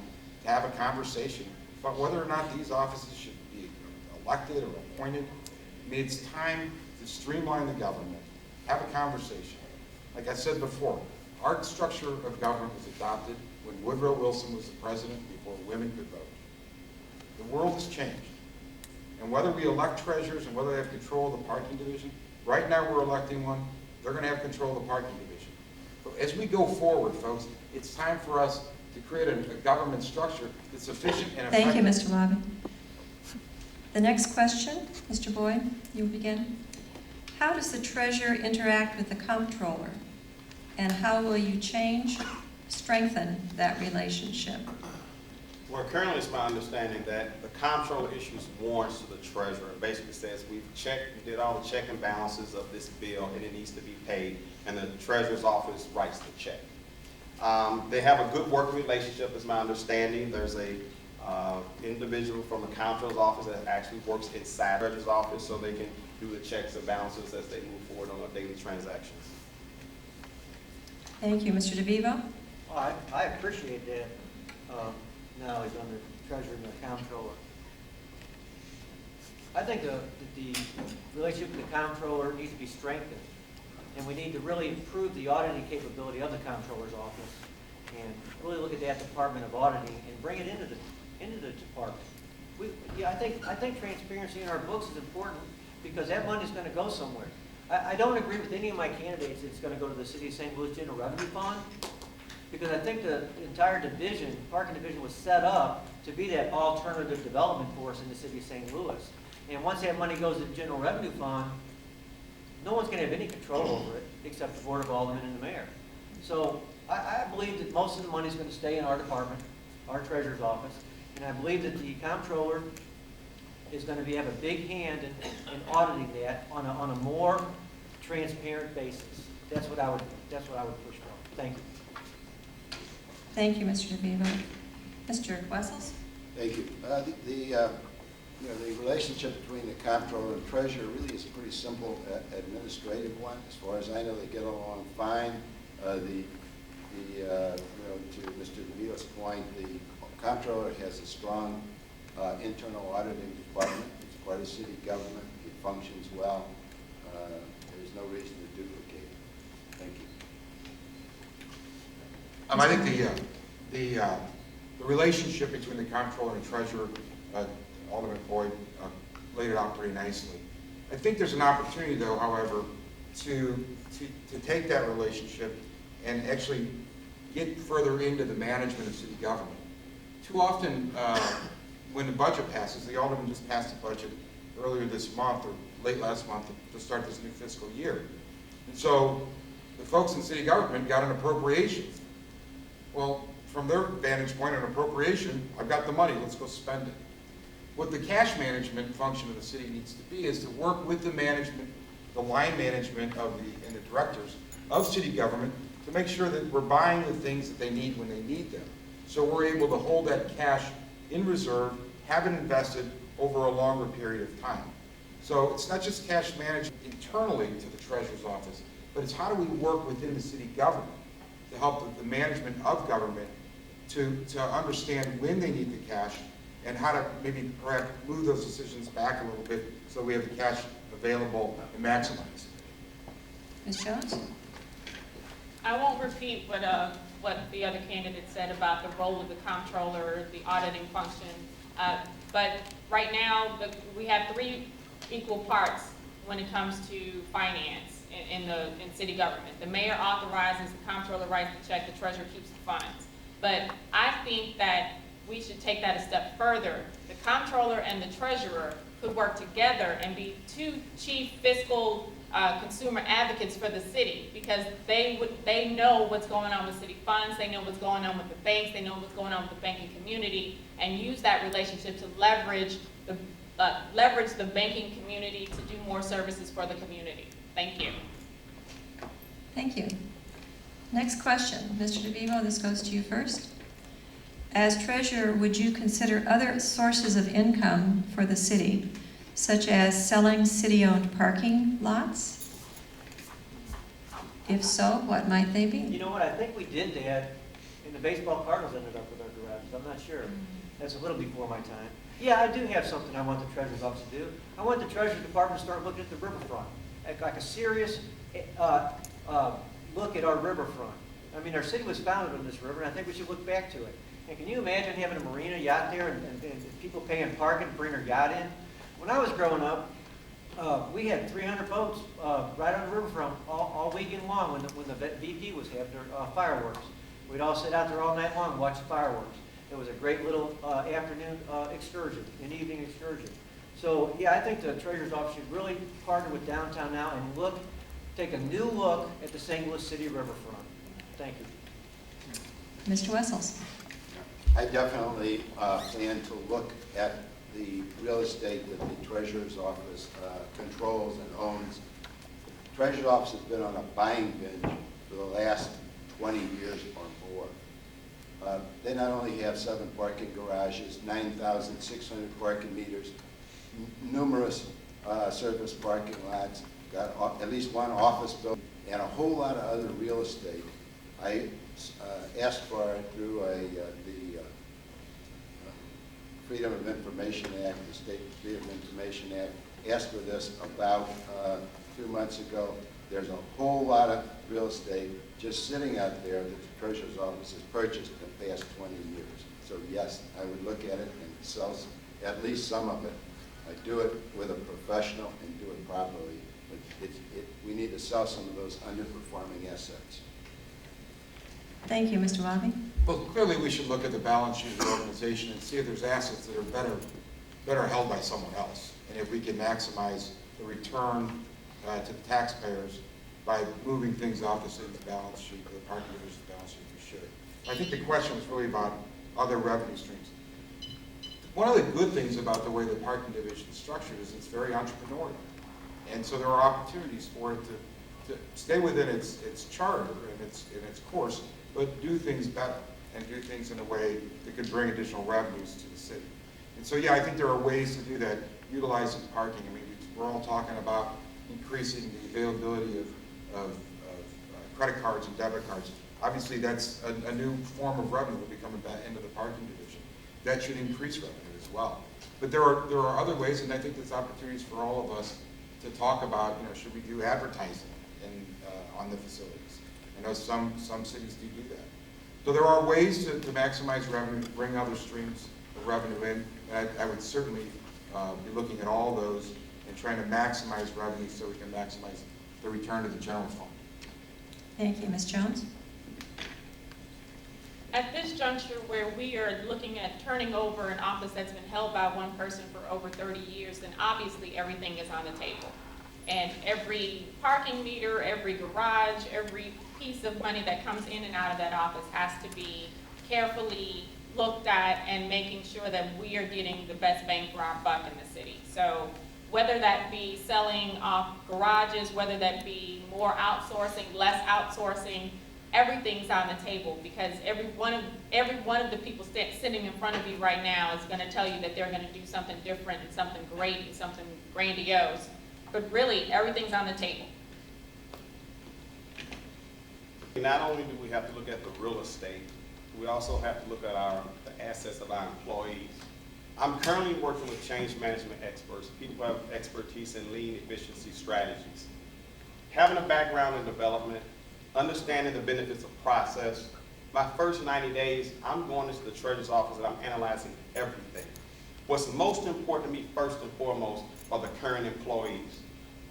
to have a conversation about whether or not these offices should be elected or appointed. I mean, it's time to streamline the government, have a conversation. Like I said before, our structure of government was adopted when Woodrow Wilson was the president before women could vote. The world has changed. And whether we elect treasurers and whether they have control of the parking division, right now we're electing one, they're going to have control of the parking division. But as we go forward, folks, it's time for us to create a government structure that's efficient and effective. Thank you, Mr. Wahby. The next question, Mr. Boyd, you begin. How does the treasurer interact with the comptroller? And how will you strengthen that relationship? Well, currently it's my understanding that the comptroller issues warrants to the treasurer. It basically says we did all the check and balances of this bill and it needs to be paid, and the treasurer's office writes the check. They have a good working relationship, is my understanding. There's a individual from the comptroller's office that actually works inside the treasurer's office so they can do the checks and balances as they move forward on their daily transactions. Thank you, Mr. DeVivo. Well, I appreciate that. Now he's under treasurer and the comptroller. I think the relationship with the comptroller needs to be strengthened. And we need to really improve the auditing capability of the comptroller's office and really look at that department of auditing and bring it into the department. I think transparency in our books is important because that money's going to go somewhere. I don't agree with any of my candidates that it's going to go to the City of St. Louis General Revenue Fund, because I think the entire division, parking division, was set up to be that alternative development force in the City of St. Louis. And once that money goes to the General Revenue Fund, no one's going to have any control over it except the Board of Aldermen and the mayor. So I believe that most of the money is going to stay in our department, our treasurer's office, and I believe that the comptroller is going to have a big hand in auditing that on a more transparent basis. That's what I would push for. Thank you. Thank you, Mr. DeVivo. Mr. Wessels? Thank you. The relationship between the comptroller and treasurer really is a pretty simple administrative one. As far as I know, they get along fine. To Mr. DeVito's point, the comptroller has a strong internal auditing department. It's part of city government. It functions well. There's no reason to duplicate it. Thank you. I think the relationship between the comptroller and treasurer, Alderman Boyd laid it out pretty nicely. I think there's an opportunity, though, however, to take that relationship and actually get further into the management of city government. Too often, when the budget passes, the alderman just passed the budget earlier this month or late last month to start this new fiscal year. And so the folks in city government got an appropriation. Well, from their vantage point, an appropriation, I've got the money, let's go spend it. What the cash management function of the city needs to be is to work with the management, the line management and the directors of city government to make sure that we're buying the things that they need when they need them. So we're able to hold that cash in reserve, have it invested over a longer period of time. So it's not just cash management internally to the treasurer's office, but it's how do we work within the city government to help the management of government to understand when they need the cash and how to maybe perhaps move those decisions back a little bit so we have the cash available and maximized. Ms. Jones? I won't repeat what the other candidate said about the role of the comptroller, the auditing function, but right now we have 3 equal parts when it comes to finance in city government. The mayor authorizes, the comptroller writes the check, the treasurer keeps the funds. But I think that we should take that a step further. The comptroller and the treasurer could work together and be 2 chief fiscal consumer advocates for the city, because they know what's going on with city funds, they know what's going on with the banks, they know what's going on with the banking community, and use that relationship to leverage the banking community to do more services for the community. Thank you. Thank you. Next question. Mr. DeVivo, this goes to you first. As treasurer, would you consider other sources of income for the city, such as selling city-owned parking lots? If so, what might they be? You know what, I think we did that, and the baseball Cardinals ended up with our garages. I'm not sure. That's a little before my time. Yeah, I do have something I want the treasurer's office to do. I want the treasury department to start looking at the riverfront, like a serious look at our riverfront. I mean, our city was founded on this river, and I think we should look back to it. And can you imagine having a marina yacht there and people paying parking to bring their yacht in? When I was growing up, we had 300 boats right on the riverfront all weekend long when the VP was having their fireworks. We'd all sit out there all night long and watch the fireworks. It was a great little afternoon excursion, an evening excursion. So yeah, I think the treasurer's office should really partner with downtown now and take a new look at the St. Louis City riverfront. Thank you. Mr. Wessels? I definitely plan to look at the real estate that the treasurer's office controls and owns. The treasurer's office has been on a buying binge for the last 20 years or more. They not only have 7 parking garages, 9,600 parking meters, numerous surface parking lots, got at least 1 office building, and a whole lot of other real estate. I asked for it through the Freedom of Information Act, the State Freedom of Information Act, asked for this about 2 months ago. There's a whole lot of real estate just sitting out there that the treasurer's office has purchased in the past 20 years. So yes, I would look at it and sell at least some of it. I do it with a professional and do it properly, but we need to sell some of those underperforming assets. Thank you, Mr. Wahby. Well, clearly, we should look at the balance sheet of the organization and see if there's assets that are better held by someone else. And if we can maximize the return to the taxpayers by moving things off the city's balance sheet, or the parking division's balance sheet, we should. I think the question was really about other revenue streams. One of the good things about the way the parking division is structured is it's very entrepreneurial. And so there are opportunities for it to stay within its charter and its course, but do things better and do things in a way that could bring additional revenues to the city. And so, yeah, I think there are ways to do that, utilizing parking. I mean, we're all talking about increasing the availability of credit cards and debit cards. Obviously, that's a new form of revenue that will be coming back into the parking division. That should increase revenue as well. But there are other ways, and I think there's opportunities for all of us to talk about, should we do advertising on the facilities? I know some cities do that. So there are ways to maximize revenue, to bring other streams of revenue in. And I would certainly be looking at all those and trying to maximize revenue so we can maximize the return to the general fund. Thank you, Ms. Jones. At this juncture where we are looking at turning over an office that's been held by one person for over 30 years, then obviously everything is on the table. And every parking meter, every garage, every piece of money that comes in and out of that office has to be carefully looked at and making sure that we are getting the best bang for our buck in the city. So whether that be selling off garages, whether that be more outsourcing, less outsourcing, everything's on the table, because every one of the people sitting in front of you right now is going to tell you that they're going to do something different and something great and something grandiose. But really, everything's on the table. Not only do we have to look at the real estate, we also have to look at the assets of our employees. I'm currently working with change management experts, people who have expertise in lean efficiency strategies. Having a background in development, understanding the benefits of process, my first 90 days, I'm going into the treasurer's office and I'm analyzing everything. What's most important to me, first and foremost, are the current employees.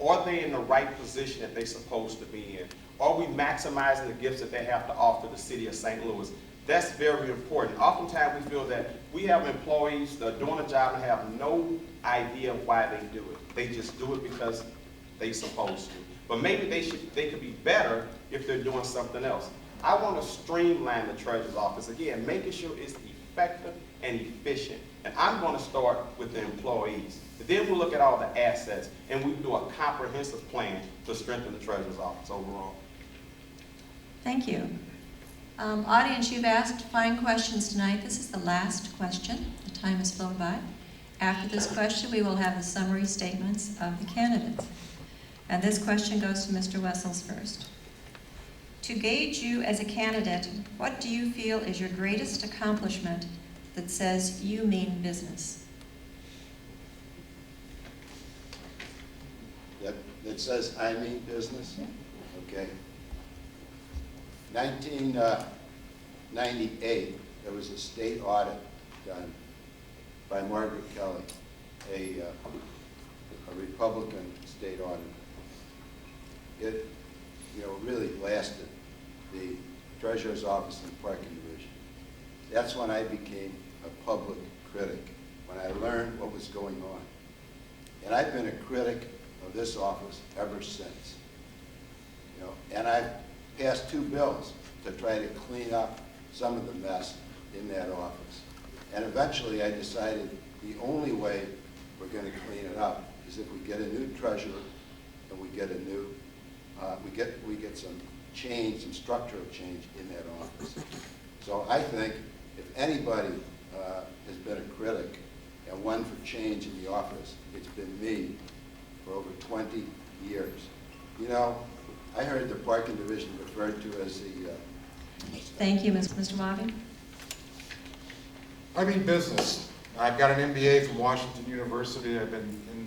Are they in the right position that they're supposed to be in? Are we maximizing the gifts that they have to offer the city of St. Louis? That's very important. Oftentimes we feel that we have employees that are doing a job and have no idea why they do it. They just do it because they're supposed to. But maybe they could be better if they're doing something else. I want to streamline the treasurer's office, again, making sure it's effective and efficient. And I'm going to start with the employees. But then we'll look at all the assets, and we do a comprehensive plan to strengthen the treasurer's office overall. Thank you. Audience, you've asked fine questions tonight. This is the last question. The time has flown by. After this question, we will have the summary statements of the candidates. And this question goes to Mr. Wessels first. To gauge you as a candidate, what do you feel is your greatest accomplishment that says you mean business? That says I mean business? Okay. 1998, there was a state audit done by Margaret Kelly, a Republican state auditor. It, really blasted the treasurer's office and parking division. That's when I became a public critic, when I learned what was going on. And I've been a critic of this office ever since. And I've passed 2 bills to try to clean up some of the mess in that office. And eventually I decided the only way we're going to clean it up is if we get a new treasurer and we get a new, we get some change, some structural change in that office. So I think if anybody has been a critic and one for change in the office, it's been me for over 20 years. I heard the parking division referred to as the... Thank you, Mr. Wahby. I mean business. I've got an MBA from Washington University. I've been in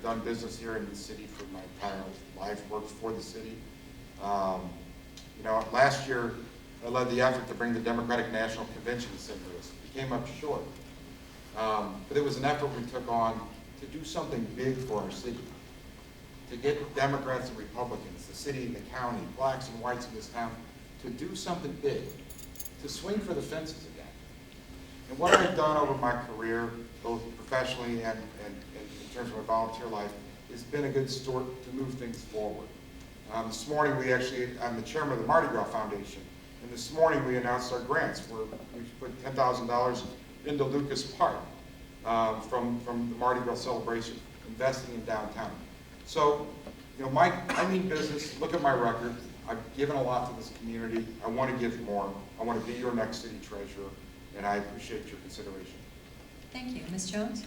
I've done business here in the city for my entire life, worked for the city. You know, last year, I led the effort to bring the Democratic National Convention to St. Louis. We came up short. But it was an effort we took on to do something big for our city, to get Democrats and Republicans, the city and the county, blacks and whites in this town, to do something big, to swing for the fences again. And what I've done over my career, both professionally and in terms of my volunteer life, has been a good start to move things forward. This morning I'm the chairman of the Mardi Gras Foundation, and this morning we announced our grants. We put $10,000 into Lucas Park from the Mardi Gras celebration, investing in downtown. So, you know, I mean business. Look at my record. I've given a lot to this community. I want to give more. I want to be your next city treasurer, and I appreciate your consideration. Thank you. Ms. Jones?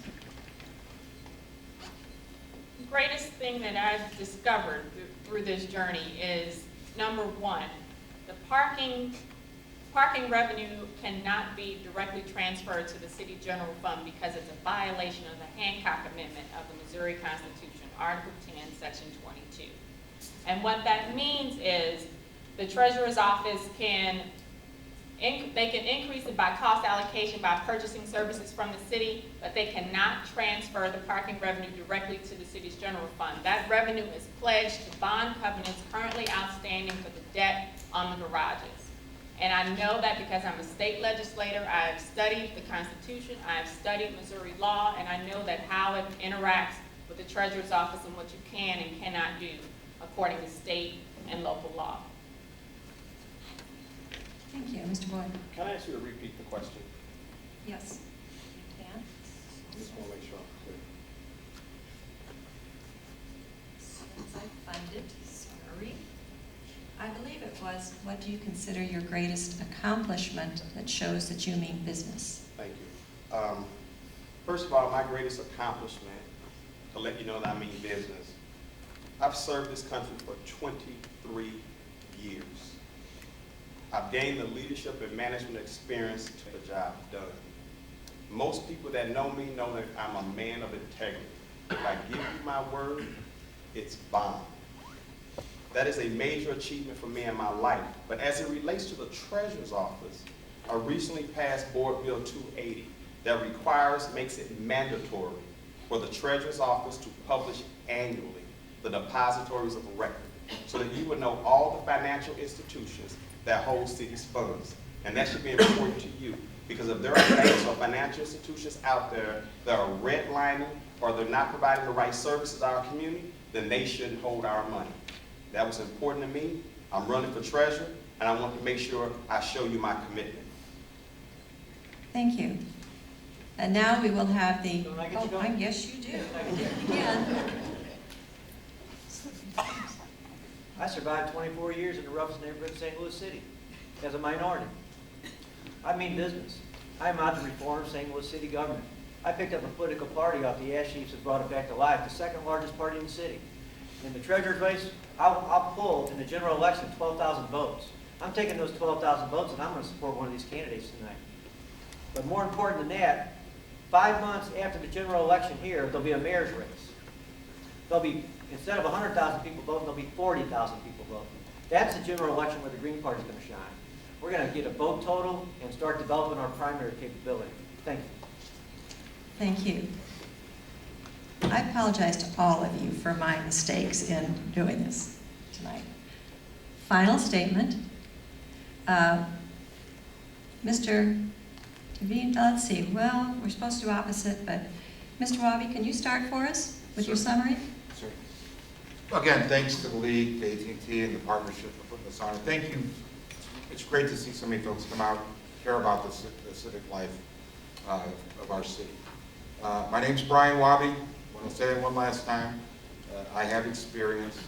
The greatest thing that I've discovered through this journey is, number one, the parking revenue cannot be directly transferred to the city general fund because it's a violation of the Hancock Amendment of the Missouri Constitution, Article 10, Section 22. And what that means is the treasurer's office can increase it by cost allocation by purchasing services from the city, but they cannot transfer the parking revenue directly to the city's general fund. That revenue is pledged to bond covenants currently outstanding for the debt on the garages. And I know that because I'm a state legislator, I've studied the Constitution, I've studied Missouri law, and I know that how it interacts with the treasurer's office and what you can and cannot do according to state and local law. Thank you. Mr. Boyd? Can I ask you to repeat the question? Yes. You can. I just want to make sure I'm clear. As soon as I find it, sorry. I believe it was, what do you consider your greatest accomplishment that shows that you mean business? Thank you. First of all, my greatest accomplishment, to let you know that I mean business, I've served this country for 23 years. I've gained the leadership and management experience to the job done. Most people that know me know that I'm a man of integrity. If I give you my word, it's bond. That is a major achievement for me in my life. But as it relates to the Treasurer's Office, a recently passed Board Bill 280 that makes it mandatory for the Treasurer's Office to publish annually the depositories of record, so that you would know all the financial institutions that hold city's funds. And that should be important to you, because if there are banks or financial institutions out there that are redlining or they're not providing the right services to our community, then they shouldn't hold our money. That was important to me. I'm running for treasurer, and I want to make sure I show you my commitment. Thank you. And now we will have the, Don't I get to go? yes, you do. Again. I survived 24 years in the roughest neighborhood in St. Louis City as a minority. I mean business. I'm out to reform St. Louis city government. I picked up a political party off the ash heaps and brought it back to life, the second largest party in the city. In the treasurer's race, I'll pull in the general election 12,000 votes. I'm taking those 12,000 votes and I'm going to support one of these candidates tonight. But more important than that, 5 months after the general election here, there'll be a mayor's race. There'll be, instead of 100,000 people voting, there'll be 40,000 people voting. That's the general election where the Green Party's going to shine. We're going to get a vote total and start developing our primary capability. Thank you. Thank you. I apologize to all of you for my mistakes in doing this tonight. Final statement. Mr. DeVivo, let's see, well, we're supposed to do opposite, but Mr. Wahby, can you start for us with your summary? Sure. Again, thanks to the league, to AT&T, and the partnership for putting this on. Thank you. It's great to see so many folks come out, care about the civic life of our city. My name's Brian Wahby. I want to say it one last time. I have experience.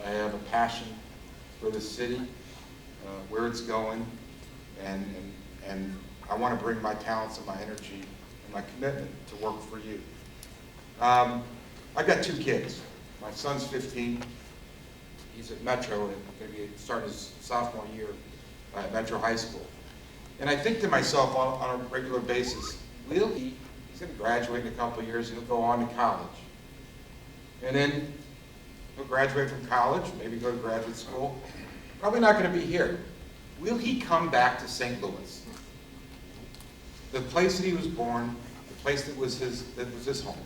I have a passion for the city, where it's going, and I want to bring my talents and my energy and my commitment to work for you. I've got 2 kids. My son's 15. He's at Metro and going to be starting his sophomore year at Metro High School. And I think to myself on a regular basis, he's going to graduate in a couple of years and he'll go on to college. and then he'll graduate from college, maybe go to graduate school. Probably not going to be here. Will he come back to St. Louis? The place that he was born, the place that was his home.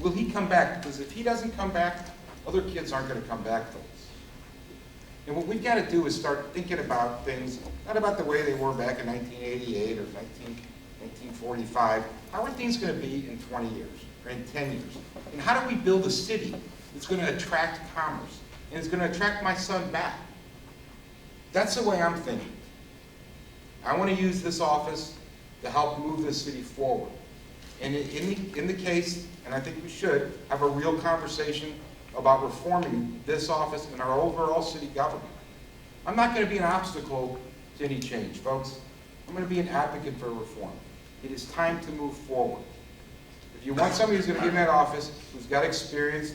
Will he come back? Because if he doesn't come back, other kids aren't going to come back, folks. And what we've got to do is start thinking about things, not about the way they were back in 1988 or 1945. How are things going to be in 20 years or in 10 years? And how do we build a city that's going to attract commerce and is going to attract my son back? That's the way I'm thinking. I want to use this office to help move this city forward. And in the case, and I think we should, have a real conversation about reforming this office and our overall city government. I'm not going to be an obstacle to any change, folks. I'm going to be an advocate for reform. It is time to move forward. If you want somebody who's going to get in that office, who's got experience,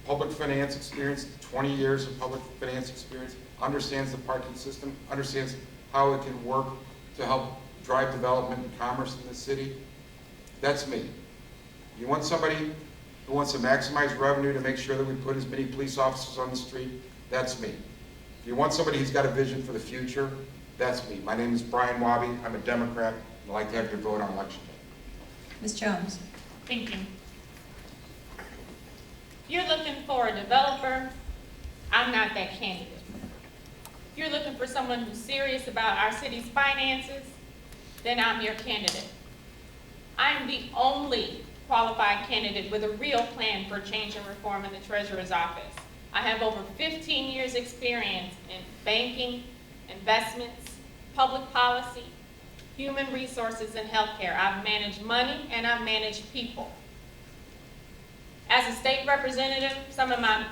public finance experience, 20 years of public finance experience, understands the parking system, understands how it can work to help drive development and commerce in the city, that's me. You want somebody who wants to maximize revenue to make sure that we put as many police officers on the street, that's me. If you want somebody who's got a vision for the future, that's me. My name is Brian Wahby. I'm a Democrat, and I'd like to have your vote on election day. Ms. Jones? Thank you. If you're looking for a developer, I'm not that candidate. If you're looking for someone who's serious about our city's finances, then I'm your candidate. I'm the only qualified candidate with a real plan for change and reform in the Treasurer's office. I have over 15 years experience in banking, investments, public policy, human resources, and healthcare. I've managed money and I've managed people. As a state representative, some of my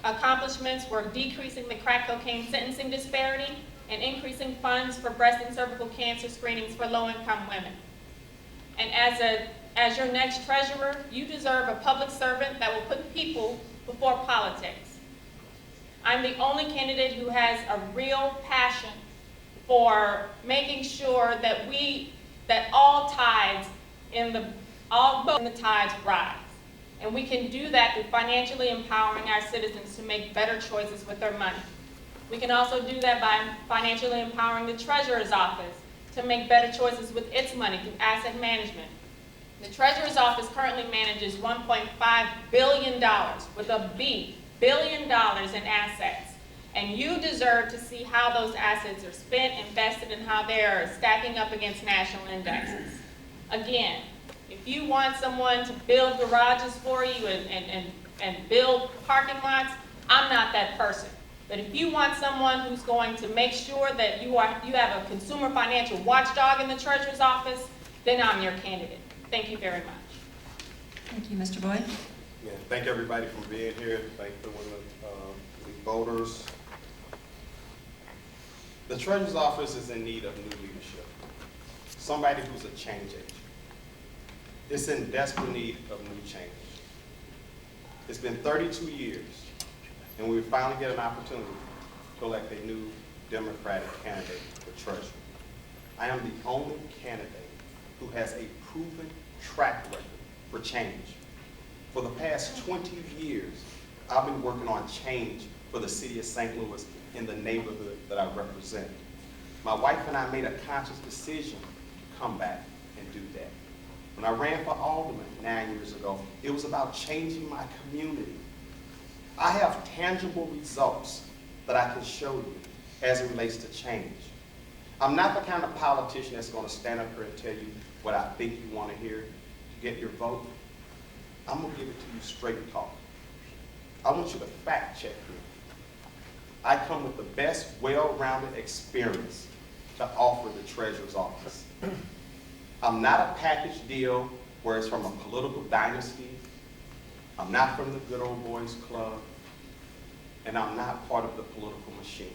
accomplishments were decreasing the crack cocaine sentencing disparity and increasing funds for breast and cervical cancer screenings for low-income women. And as your next treasurer, you deserve a public servant that will put people before politics. I'm the only candidate who has a real passion for making sure that all tides all boats in the tides rise. And we can do that through financially empowering our citizens to make better choices with their money. We can also do that by financially empowering the Treasurer's office to make better choices with its money through asset management. The Treasurer's office currently manages $1.5 billion, with a B, billion dollars in assets. And you deserve to see how those assets are spent, invested, and how they are stacking up against national indexes. Again, if you want someone to build garages for you and build parking lots, I'm not that person. But if you want someone who's going to make sure that you have a consumer financial watchdog in the Treasurer's office, then I'm your candidate. Thank you very much. Thank you, Mr. Boyd. Yeah, thank everybody for being here. Thank the voters. The Treasurer's office is in need of new leadership. Somebody who's a change agent. It's in desperate need of new change. It's been 32 years, and we finally get an opportunity to elect a new Democratic candidate for treasurer. I am the only candidate who has a proven track record for change. For the past 20 years, I've been working on change for the city of St. Louis in the neighborhood that I represent. My wife and I made a conscious decision to come back and do that. When I ran for alderman 9 years ago, it was about changing my community. I have tangible results that I can show you as it relates to change. I'm not the kind of politician that's going to stand up here and tell you what I think you want to hear to get your vote. I'm going to give it to you straight talk. I want you to fact check me. I come with the best, well-rounded experience to offer the Treasurer's office. I'm not a package deal where it's from a political dynasty. I'm not from the good old boys club. And I'm not part of the political machine.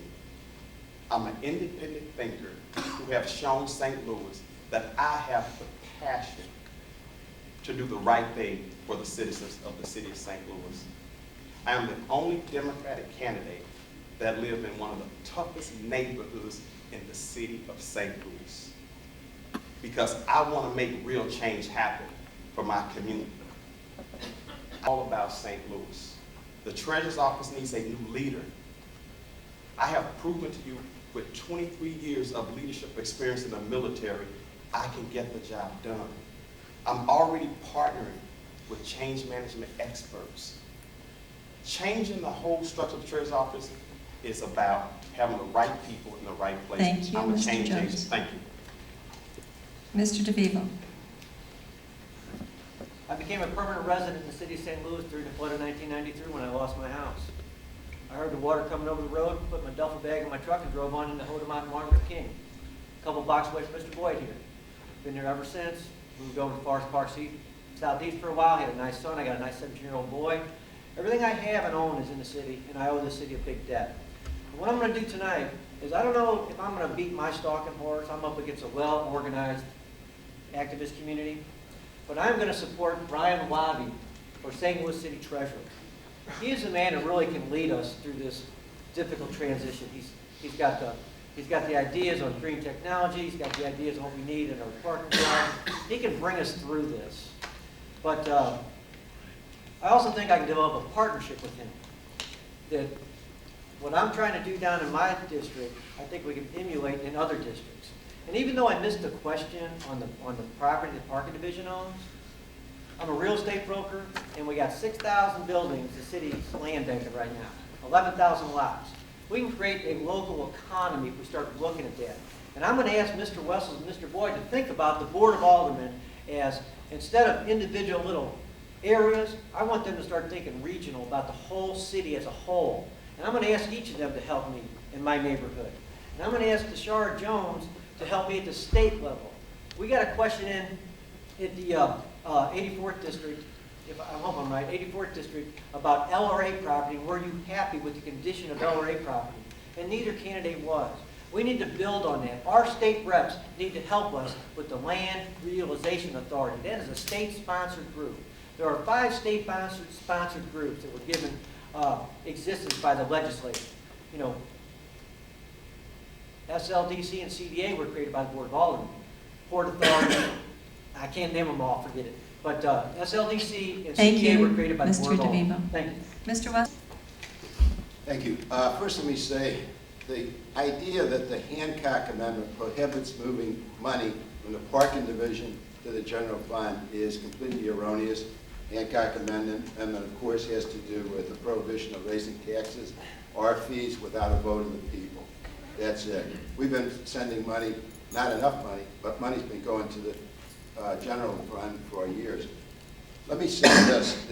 I'm an independent thinker who have shown St. Louis that I have the passion to do the right thing for the citizens of the city of St. Louis. I am the only Democratic candidate that live in one of the toughest neighborhoods in the city of St. Louis, because I want to make real change happen for my community. all about St. Louis. The treasurer's office needs a new leader. I have proven to you with 23 years of leadership experience in the military, I can get the job done. I'm already partnering with change management experts. Changing the whole structure of the treasurer's office is about having the right people in the right place. Thank you, I'm a Mr. change Jones. agent. Thank you. Mr. DeVivo. I became a permanent resident in the city of St. Louis during the flood of 1993 when I lost my house. I heard the water coming over the road, put my duffel bag in my truck and drove on into Hodemont Margaret King, a couple blocks away from Mr. Boyd here. Been there ever since, moved over to Forest Park Southeast for a while, had a nice son, I got a nice 17-year-old boy. Everything I have and own is in the city, and I owe the city a big debt. And what I'm going to do tonight is I don't know if I'm going to beat my stalking horse. I'm up against a well-organized activist community. But I'm going to support Brian Wahby for St. Louis City Treasurer. He is a man who really can lead us through this difficult transition. He's got the ideas on green technology. He's got the ideas on what we need in our parking lot. He can bring us through this. But I also think I can develop a partnership with him. That what I'm trying to do down in my district, I think we can emulate in other districts. And even though I missed the question on the property the parking division owns, I'm a real estate broker, and we got 6,000 buildings the city's land banking right now, 11,000 lots. We can create a local economy if we start looking at that. And I'm going to ask Mr. Wessels and Mr. Boyd to think about the Board of Aldermen as, instead of individual little areas, I want them to start thinking regional about the whole city as a whole. And I'm going to ask each of them to help me in my neighborhood. And I'm going to ask Tishaura Jones to help me at the state level. We got a question in at the 84th district, if I hope I'm right, 84th district, about LRA property. Were you happy with the condition of LRA property? And neither candidate was. We need to build on that. Our state reps need to help us with the Land Realization Authority. That is a state-sponsored group. There are 5 state-sponsored groups that were given existence by the legislature. You know, SLDC and CDA were created by the Board of Aldermen. Port Authority, I can't name them all, forget it. But SLDC and Thank CDA you, were created by the Board Mr. of Aldermen. DeVivo. Thank you. Mr. West. Thank you. First, let me say, the idea that the Hancock Amendment prohibits moving money from the parking division to the general fund is completely erroneous. Hancock Amendment, of course, has to do with the prohibition of raising taxes or fees without a vote of the people. That's it. We've been sending money, not enough money, but money's been going to the general fund for years. Let me say this.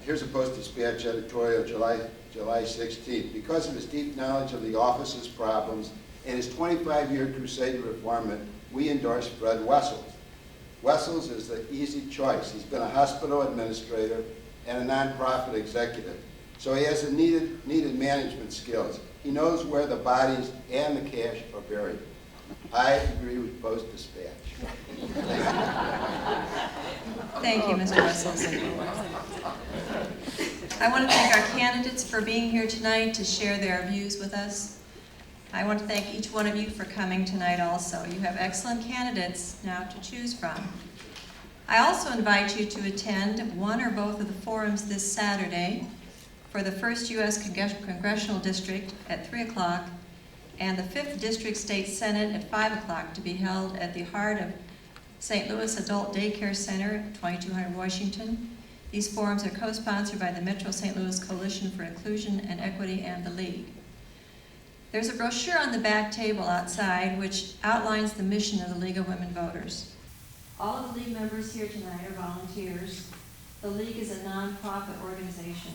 Here's a Post-Dispatch editorial, July 16th. Because of his deep knowledge of the office's problems and his 25-year crusade to reform it, we endorse Fred Wessels. Wessels is the easy choice. He's been a hospital administrator and a nonprofit executive, so he has the needed management skills. He knows where the bodies and the cash are buried. I agree with Post-Dispatch. Thank you, Mr. Wessels. I want to thank our candidates for being here tonight to share their views with us. I want to thank each one of you for coming tonight also. You have excellent candidates now to choose from. I also invite you to attend one or both of the forums this Saturday for the 1st U.S. Congressional District at 3 o'clock and the 5th District State Senate at 5 o'clock to be held at the heart of St. Louis Adult Daycare Center, 2200 Washington. These forums are co-sponsored by the Metro St. Louis Coalition for Inclusion and Equity and the League. There's a brochure on the back table outside which outlines the mission of the League of Women Voters. All of the League members here tonight are volunteers. The League is a nonprofit organization.